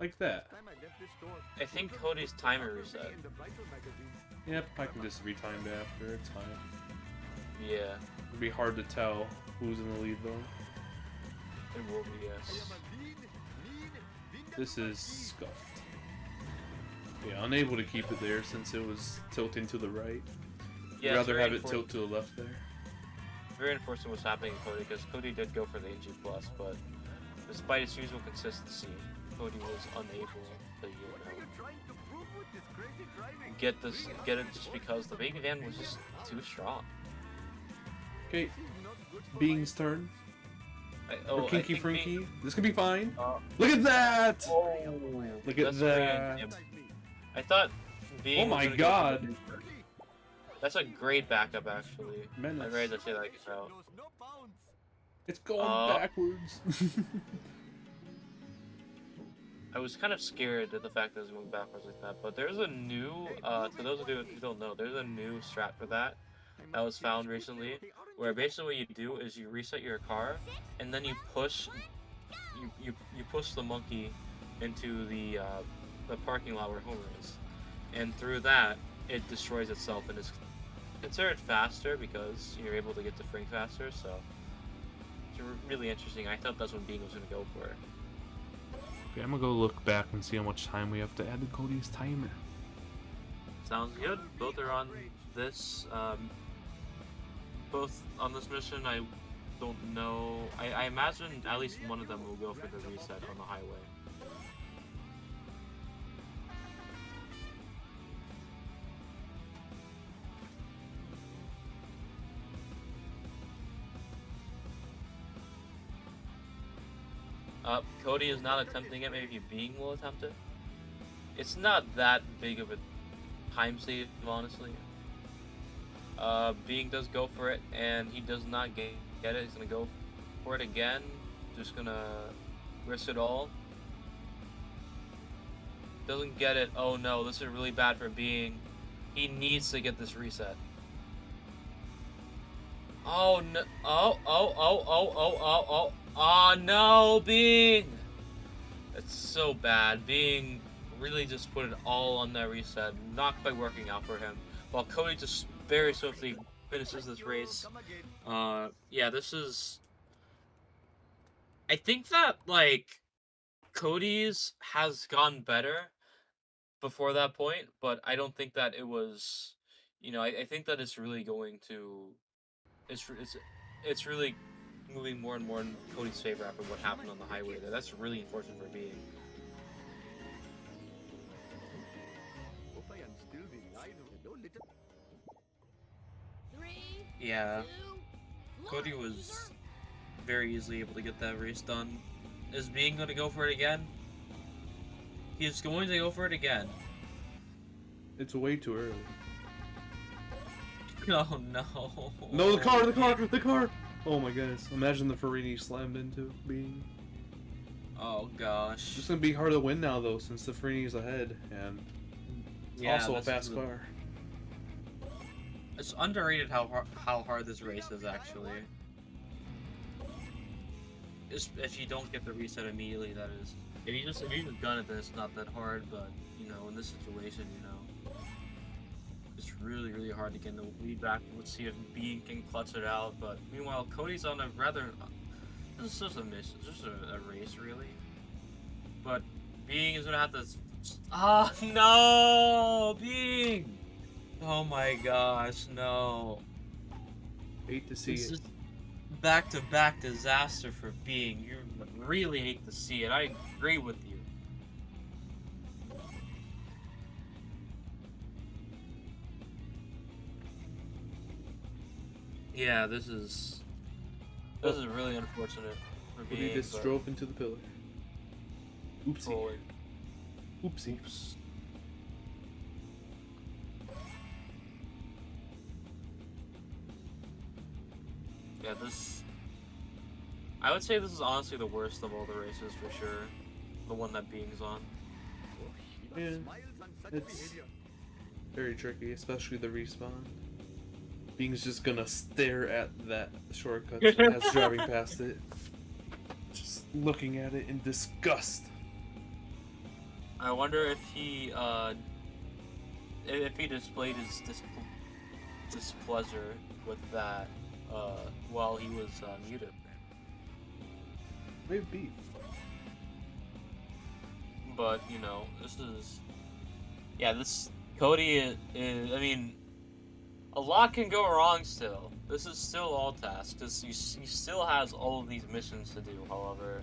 Like that. I think Cody's timer reset. Yep, I can just retime it after, it's fine. Yeah, It'd be hard to tell who's in the lead though. it will be, yes. This is scuffed. Yeah, unable to keep it there since it was tilting to the right. Yeah, I'd it's rather very have it tilt to the left there. Very unfortunate what's happening to Cody, because Cody did go for the AG+, but despite his usual consistency, Cody was unable to, get it just because the baby van was just too strong. Okay, Being's turn. Or Kinky Frinky. This could be fine. Look at that! Look at that's very that! untimely. I thought Being Oh was my gonna go god! for the- That's a great backup, actually. Menace. I'm ready to say that gets out. It's going backwards. I was kind of scared at the fact that it was going backwards like that, but there's a new, to those of you who don't know, there's a new strat for that was found recently, where basically what you do is you reset your car, and then you push, you push the monkey into the parking lot where Homer is, and through that, it destroys itself and is considered faster because you're able to get to Frink faster, so it's really interesting. I thought that's what Bean was going to go for. Okay, I'm gonna go look back and see how much time we have to add to Cody's timer. Sounds good. Both are on this, both on this mission. I don't know. I imagine at least one of them will go for the reset on the highway. Cody is not attempting it. Maybe Being will attempt it. It's not that big of a time save, honestly. Being does go for it, and he does not get it. He's gonna go for it again. Just gonna risk it all. Doesn't get it. Oh no, this is really bad for Being. He needs to get this reset. Oh no! Oh no, Being! It's so bad. Being really just put it all on that reset. Not quite working out for him. While Cody just very swiftly finishes this race. Yeah, this is... I think that, like, Cody's has gone better before that point, but I don't think that it was... You know, I think that it's really going to... It's really moving more and more in Cody's favor after what happened on the highway there. That's really unfortunate for Being. Hope I am still the light of the little. 3, Yeah, 2, Cody fly, was leader. very easily able to get that race done. Is Being going to go for it again? He's going to go for it again. It's way too early. Oh no. No, the car! Oh my goodness. Imagine the Farini slammed into Being. Oh gosh. It's gonna be hard to win now though, since the Farini's ahead, and it's also a this fast is car. It's underrated how hard this race is actually. If you don't get the reset immediately, that is. If you just done it, then it's not that hard. But you know, in this situation, you know, it's really hard to get the lead back. Let's see if Being can clutch it out. But meanwhile, Cody's on a rather. This is just a miss. It's just a race, really. But Being is gonna have to. Ah no, Being. Oh my gosh, no. Hate to see This it. is back-to-back disaster for Being. You really hate to see it. I agree with you. Yeah, this is really unfortunate for Cody Being. just drove into the pillar. Oopsie. Rolling. Oopsie. Oops. Yeah, I would say this is honestly the worst of all the races for sure. The one that Being's on. Yeah, Smiles on such it's- behavior. Very tricky, especially the respawn. Being's just gonna stare at that shortcut as driving past it. Just looking at it in disgust. I wonder if he displayed his displeasure with that while he was muted. Maybe. But you know, this Cody is I mean, a lot can go wrong still. This is still all tasks. He still has all of these missions to do. However,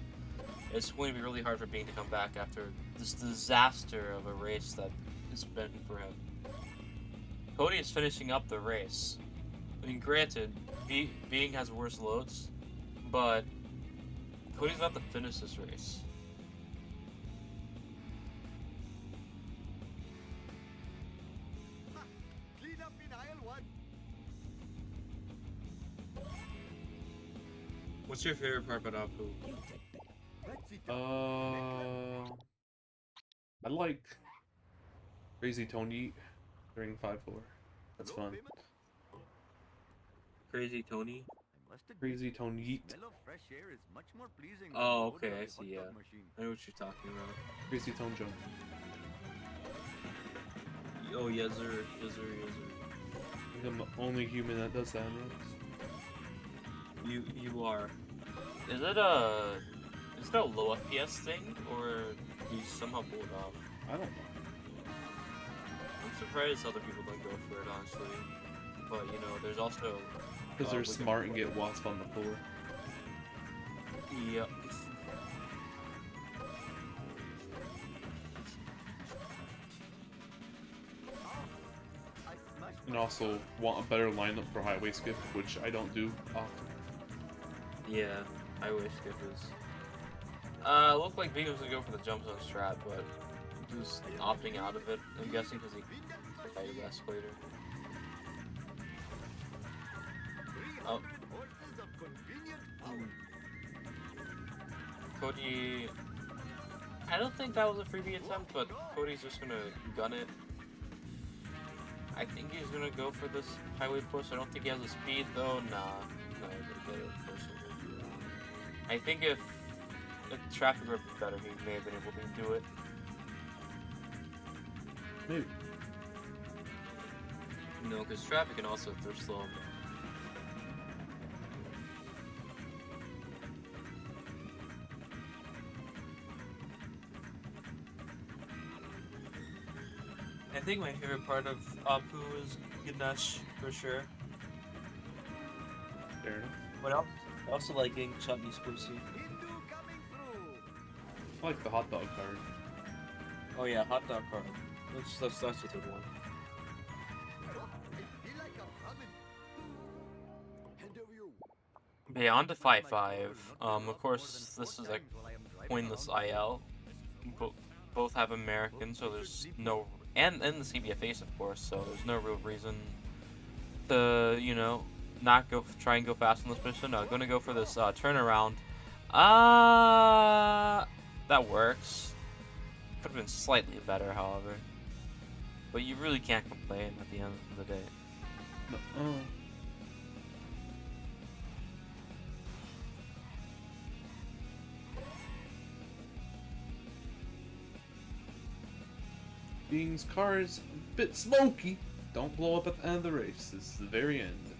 it's going to be really hard for Being to come back after this disaster of a race that has been for him. Cody is finishing up the race. I mean, granted, Being has worse loads, but Cody's about to finish this race. Clean up in aisle 1. What's your favorite part about Apu? That's it. I like Crazy Tony during 5-4. That's Hello, fun. payment? Crazy Tony? I must admit, Crazy Tony. the smell of fresh air is much more pleasing Oh, than the odor okay, I of a see, hot yeah. dog machine. I know what you're talking about. Crazy Tone Jump. Oh, yes, sir. I think I'm the only human that does that. You are. Is it a low FPS thing, or do you somehow pull it off? I don't know. I'm surprised other people don't go for it, honestly. But you know, there's also Because they're we can- smart and get wasp on the floor. Yep. I smashed And my also want a better lineup for highway skip, which I don't do often. Yeah, highway skip is Looked like Beacon was gonna go for the jump zone strat, but he was opting out of it. I'm guessing because he tried the escalator. Oh. Cody. I don't think that was a freebie attempt, but Cody's just gonna gun it. I think he's gonna go for this highway push. I don't think he has the speed though. Nah, no, he's gonna get it first. I think if traffic were better, he may have been able to do it. Maybe. No, because traffic can also throw slow him. I think my favorite part of Apu is Ganesh for sure. Fair enough. What else? I also like getting chutney sprucey. I like the hot dog card. Oh yeah, hot dog card. That's a good one. Beyond to 5-5. Of course, this is a pointless IL. Both have American, so there's no, and the CBFAs of course, so there's no real reason to, you know, not try and go fast on this position. I'm gonna go for this turnaround. That works. Could have been slightly better, however. But you really can't complain at the end of the day. No. Being's car is a bit smoky. Don't blow up at the end of the race. This is the very end.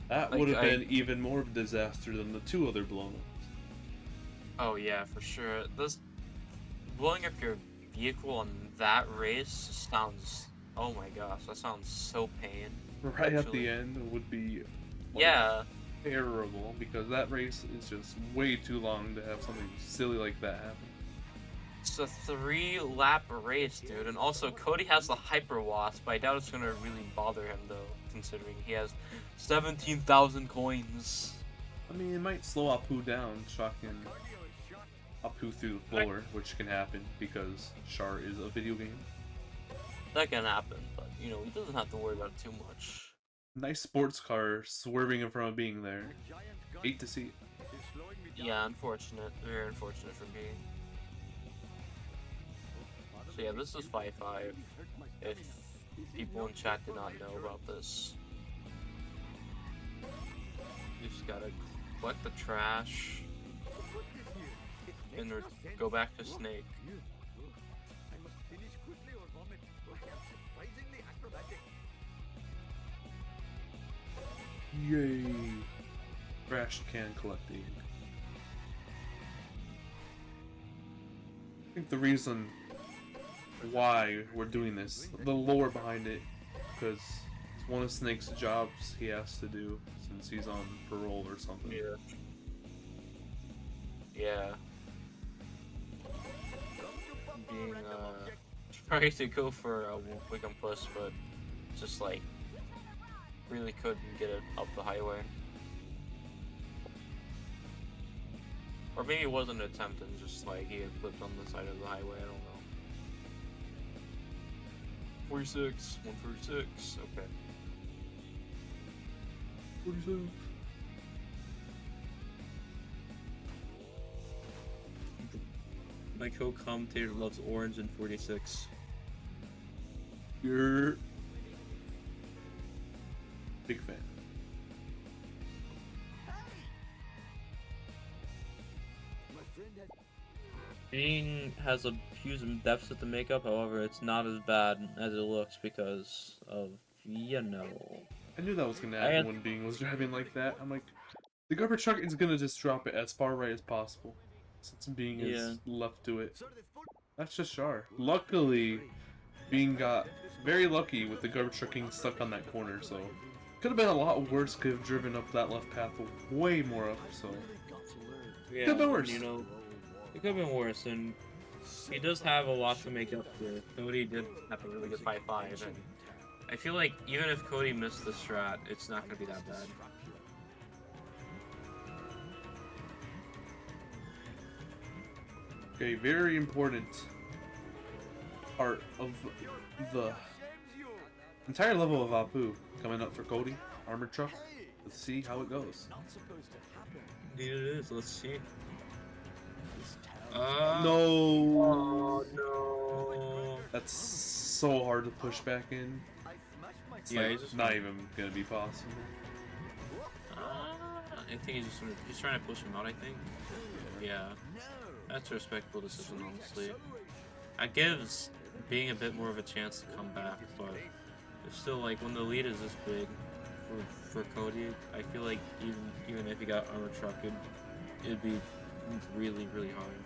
That Like, would have been even more of a disaster than the two other blown-ups. Oh yeah, for sure. This blowing up your vehicle on that race just sounds. Oh my gosh, that sounds so pain. Right at actually. the end would be Yeah. terrible, because that race is just way too long to have something silly like that happen. It's a 3-lap race, dude. And also, Cody has the Hyper Wasp, but I doubt it's gonna really bother him, though, considering he has 17,000 coins. I mean, it might slow Apu down, shocking Apu through the floor, which can happen because SHAR is a video game. That can happen, but, you know, he doesn't have to worry about it too much. Nice sports car swerving in front of being there. Hate to see it. Yeah, unfortunate. Very unfortunate for me. So yeah, this is 5-5. If people in chat did not know about this. You just gotta collect the trash and go back to Snake. Yay! Trash can collecting. I think the reason why we're doing this, the lore behind it, because it's one of Snake's jobs he has to do since he's on parole or something. Yeah. Yeah. Being, trying to go for a Wickham push, but just like, really couldn't get it up the highway. Or maybe it wasn't an attempt and just like he had flipped on the side of the highway, I don't know. 46, 146, okay. 46. My co-commentator loves orange and 46. You're big fan. Bing has a huge deficit to make up, however, it's not as bad as it looks because of, you know. I knew that was gonna happen when Being was driving like that. I'm like, the garbage truck is gonna just drop it as far right as possible, since Being is left to it. That's just SHAR. Luckily, Being got very lucky with the garbage truck getting stuck on that corner, so could have been a lot worse. Could have driven up that left path way more up. So Yeah, could have been worse. you know, it could have been worse, and he does have a lot to make up for. Cody did have a really good 5-5, and I feel like even if Cody missed the strat, it's not going to be that bad. A very important part of the entire level of Apu coming up for Cody. Armored truck. Let's see how it goes. Indeed it is. Let's see. No. Oh no. That's so hard to push back in. It's Yeah, like he's just not even gonna be possible. I think he's trying to push him out. I think. Yeah, that's a respectable decision, honestly. That gives being a bit more of a chance to come back, but it's still like when the lead is this big for Cody, I feel like even if he got armor truck, it'd be really hard.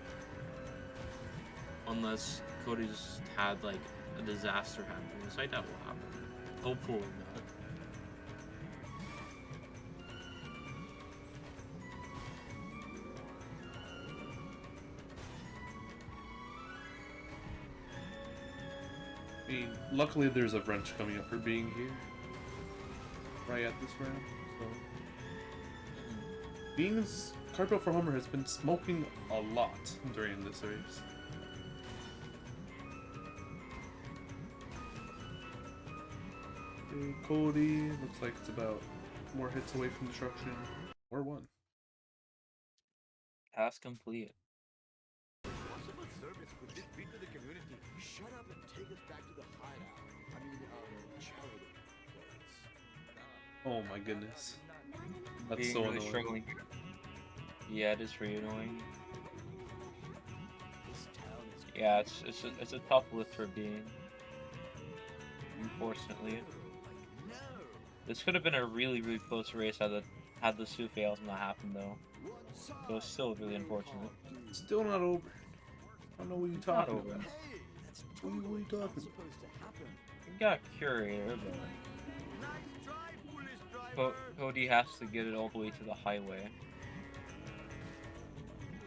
Unless Cody just had like a disaster happen, which I doubt will happen. Hopefully not. I mean, luckily there's a wrench coming up for being here. Right at this round, so. Being's Carpet for Homer has been smoking a lot during this race. Okay, Cody looks like it's about more hits away from destruction. Or one. Task complete. Possible service could this be to the community? Shut up and take us back to the hideout. I mean, charity. Oh my goodness. That's Being so really annoying. struggling. Yeah, it is really annoying. This town is Yeah, it's a tough lift for Being. Unfortunately, no. this could have been a really close race had the Sioux fails not happened though. So it's still really unfortunate. Still not over. I don't know what you're It's not talking over. about. Hey, that's What are you talking about? supposed to happen. We got Curator, but Nice try, foolish driver. Cody has to get it all the way to the highway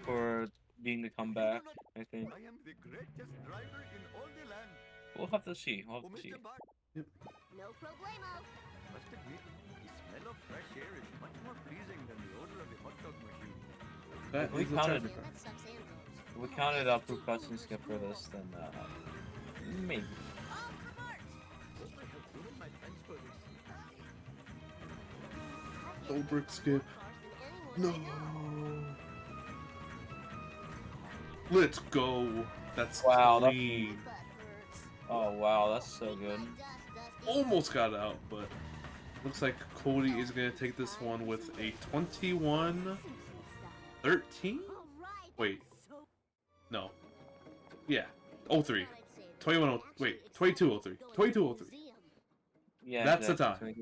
for Being to come back, I think. I am the greatest driver in all the land. We'll have to see. We'll Oh, have to see. Mr. Bart, No problemo. must admit, the smell of fresh air is much more pleasing than the odor of a hot dog machine. That We is a counted- traffic Yeah, car. that sucks and goes. If we counted up who cutscene skip for this, then maybe. All for Bart. Hope I have given my thanks for this. Oh, brick skip. No. Let's go. That's Wow, that's- clean. Oh wow, that's so good. Almost got out, but looks like Cody is going to take this one with a 21-13? Wait. No. Yeah. 03. 21 wait, 2203. 2203. Yeah, That's the exactly.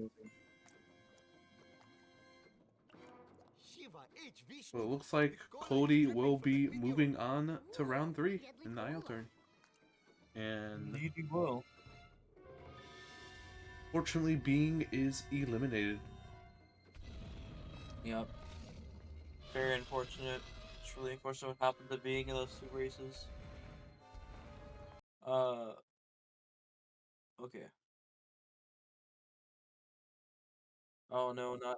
Shiva H. Vishnu. So it looks like Cody will be moving on to round 3 in the IL turn. And Indeed you will. fortunately, Being is eliminated. Yep. Very unfortunate. It's really unfortunate what happened to Being in those two races. Okay. Oh no, not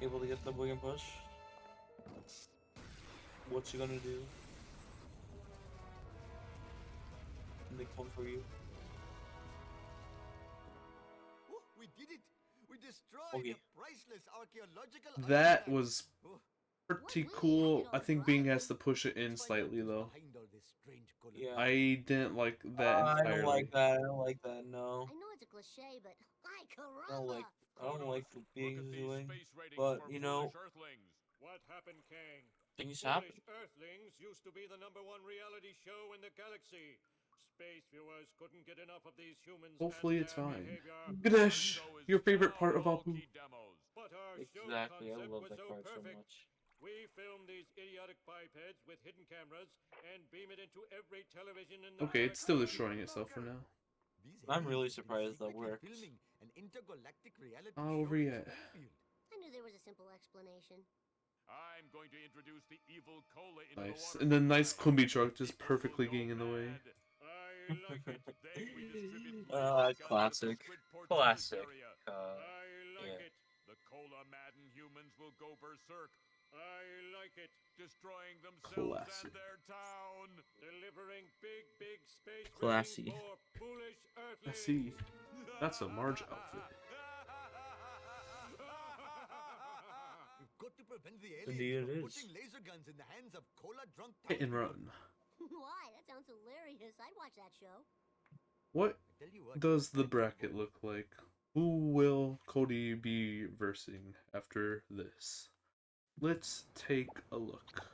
able to get the William push. What's he gonna do? And they come for you. Oh, we did it. We destroyed Okay. a priceless archaeological That artifact. was Oh, pretty cool. I think Being has to push it in slightly though. behind all this strange color. Yeah. I didn't like that I entirely. don't like that. I don't like that. No. I know it's a cliche, but like I don't like. Corona. I don't like what Being is doing. But But you know, what happened, Kang? things happen. Earthlings used to be the #1 reality show in the galaxy. Space viewers couldn't get enough of these humans. Hopefully and it's their fine. behavior. Ganesh, your favorite part of Apu. But our show Exactly. I concept love was that so card so perfect. much. We film these idiotic bipeds with hidden cameras and beam it into every television in the Okay, it's still galaxy. destroying itself for now. These I'm really aliens could be surprised that secretly works. filming an intergalactic reality Not show over in yet. Springfield. I knew there was a simple explanation. I'm going to introduce the evil cola into Nice. the And the nice Kumbi truck just perfectly getting in the way. I like it. Then we distribute Classic. Squidport Classic. area. Uh, I like yeah. it. The cola madden humans will go berserk. I like it. Destroying themselves Classy. and their town. Delivering big space Classy. raiding for foolish I earthlings. see. That's a Marge outfit. We've got to prevent the Indeed aliens it from is. putting laser guns in the hands of cola-drunk Hit and townspeople. run. Why? That sounds hilarious. I'd watch that show. What I tell you what, does the that bracket look like? Who will Cody be versing after this? Let's take a look.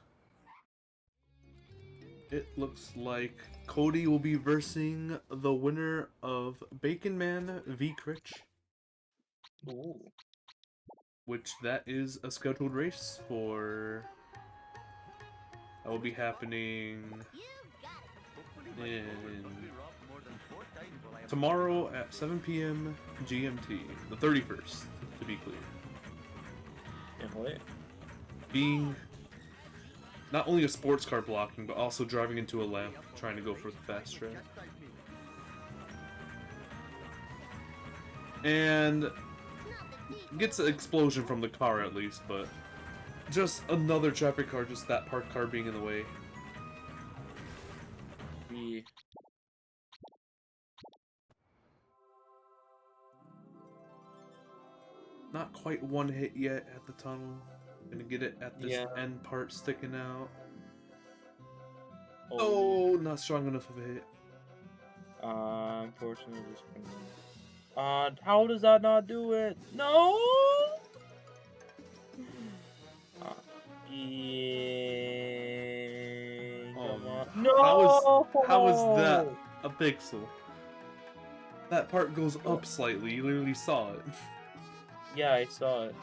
It looks like Cody will be versing the winner of Bacon Man v Critch, Ooh. which that is a scheduled race for. That will be happening You got it. hopefully my forward in won't be robbed more than 4 times while I am tomorrow at 7 p.m. GMT, the 31st, to be clear. Can't wait. Being not only a sports car blocking, but also driving into a lamp, trying to go for the fast track. And Not the details. gets an explosion from the car at least, but just another traffic car, just that parked car being in the way. The Not quite one hit yet at the tunnel. Gonna get it at this Yeah. end part sticking out. oh, Oh, not strong enough of a hit. unfortunately, this how does that not do it? No. Yeah. Come on. No. How is that a pixel? That part goes up slightly. You literally saw it. Yeah, I saw it.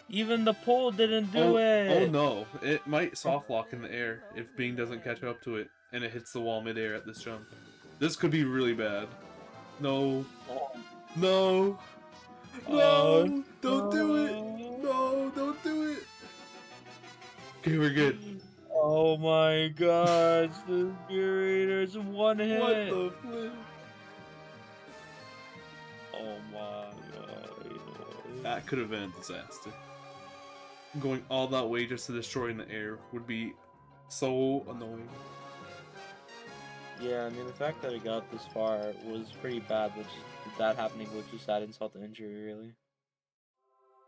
Even the pole didn't do Oh it. no! It might soft lock in the air if Bing doesn't catch up to it and it hits the wall midair at this jump. This could be really bad. No. Oh. No! Oh, No! Don't do it! No! Don't do it! Okay, we're good. Oh my gosh, the curator's one hit. What the flip? Oh my god. That could have been a disaster. Going all that way just to destroy in the air would be so annoying. Yeah, I mean the fact that it got this far was pretty bad, which that happening was just add insult to injury, really.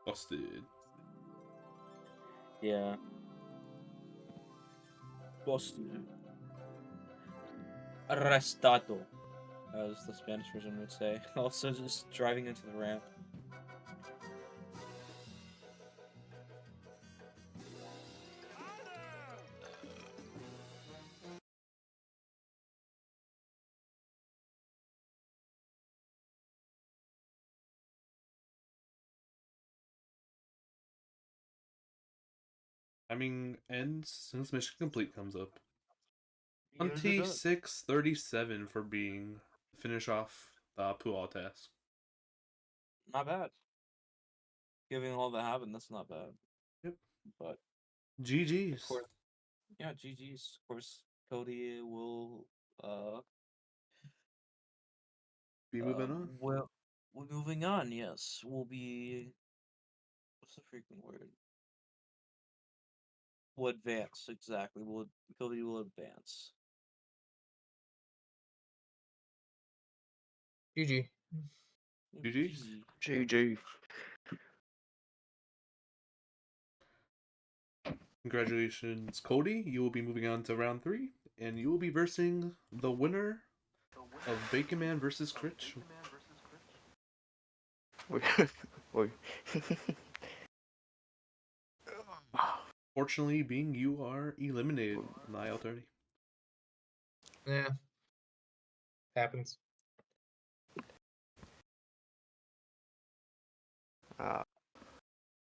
Busted. Yeah. Busted. Arrestado, as the Spanish version would say. Also just driving into the ramp. Timing ends as soon as Mission Complete comes up. Yeah, it does. 26:37 for being finish off the Pual task. Not bad. Given all that happened, that's not bad. Yep. But of GG's. course, yeah, GG's. Of course, Cody will Be moving on. well, we're moving on. Yes, we'll be. What's the freaking word? We'll advance exactly. Cody will advance. GG. GG's. GG. Congratulations, Cody. You will be moving on to round 3, and you will be versing the winner of Bacon Man versus Critch. Oi. Fortunately, being you are eliminated, my attorney. Yeah. Happens.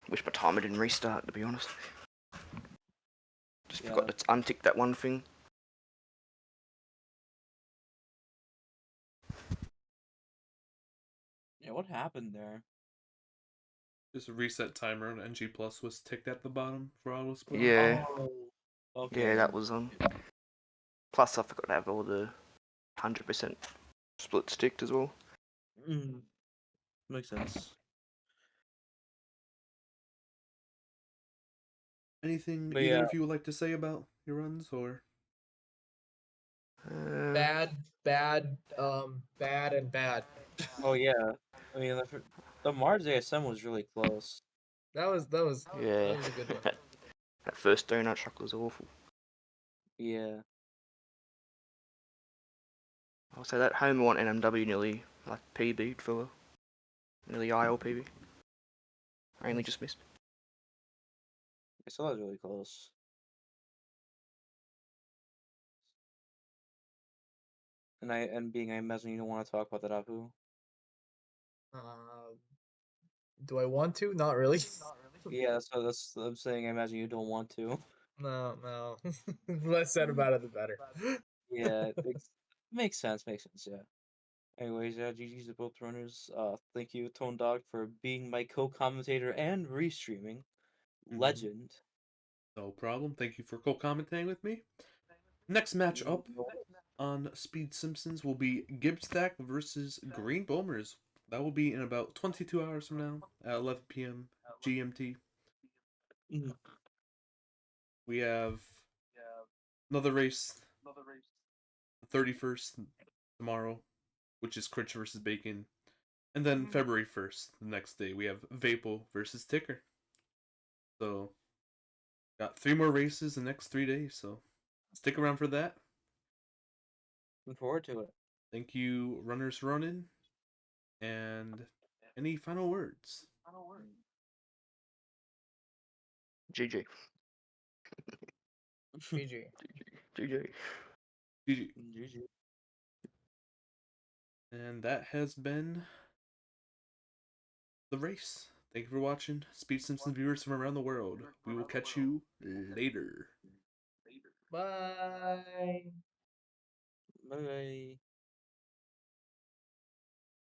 Wish my timer didn't restart, to be honest. Just Yeah. forgot to untick that one thing. Yeah, what happened there? Just a reset timer on NG Plus was ticked at the bottom for auto split. Yeah. Oh, okay. Yeah, that was on. Plus, I forgot to have all the 100% split sticked as well. Makes sense. Anything But either yeah. of you would like to say about your runs, or Bad, bad, bad and bad. Oh yeah. I mean, the Mars ASM was really close. That was Yeah. a good one. That first donut truck was awful. Yeah. I'll say that Homer 1 NMW nearly like PB'd for nearly IL PB. I only just missed. I saw that was really close. I imagine you don't want to talk about that, Apu. Do I want to? Not really. Yeah, so that's I'm saying. I imagine you don't want to. No. Less said about it, the better. Yeah, it makes sense. Makes sense. Yeah. Anyways, yeah, GG's to both runners. Thank you, Tone Dog, for being my co-commentator and restreaming. Legend. no problem. Thank you for co-commentating with me. Next match up on Speed Simpsons will be Gibstack versus Green Bombers. That will be in about 22 hours from now at 11 p.m. GMT. Mhm. We have another race, the 31st tomorrow, which is Critch versus Bacon. And then February 1st, the next day, we have Vapor versus Ticker. So, got 3 more races the next 3 days, so stick around for that. Looking forward to it. Thank you, runners running. And any final words? GG. GG. GG. GG. GG. And that has been the race. Thank you for watching, Speed Simpsons viewers from around the world. We will catch you later. Bye. Bye.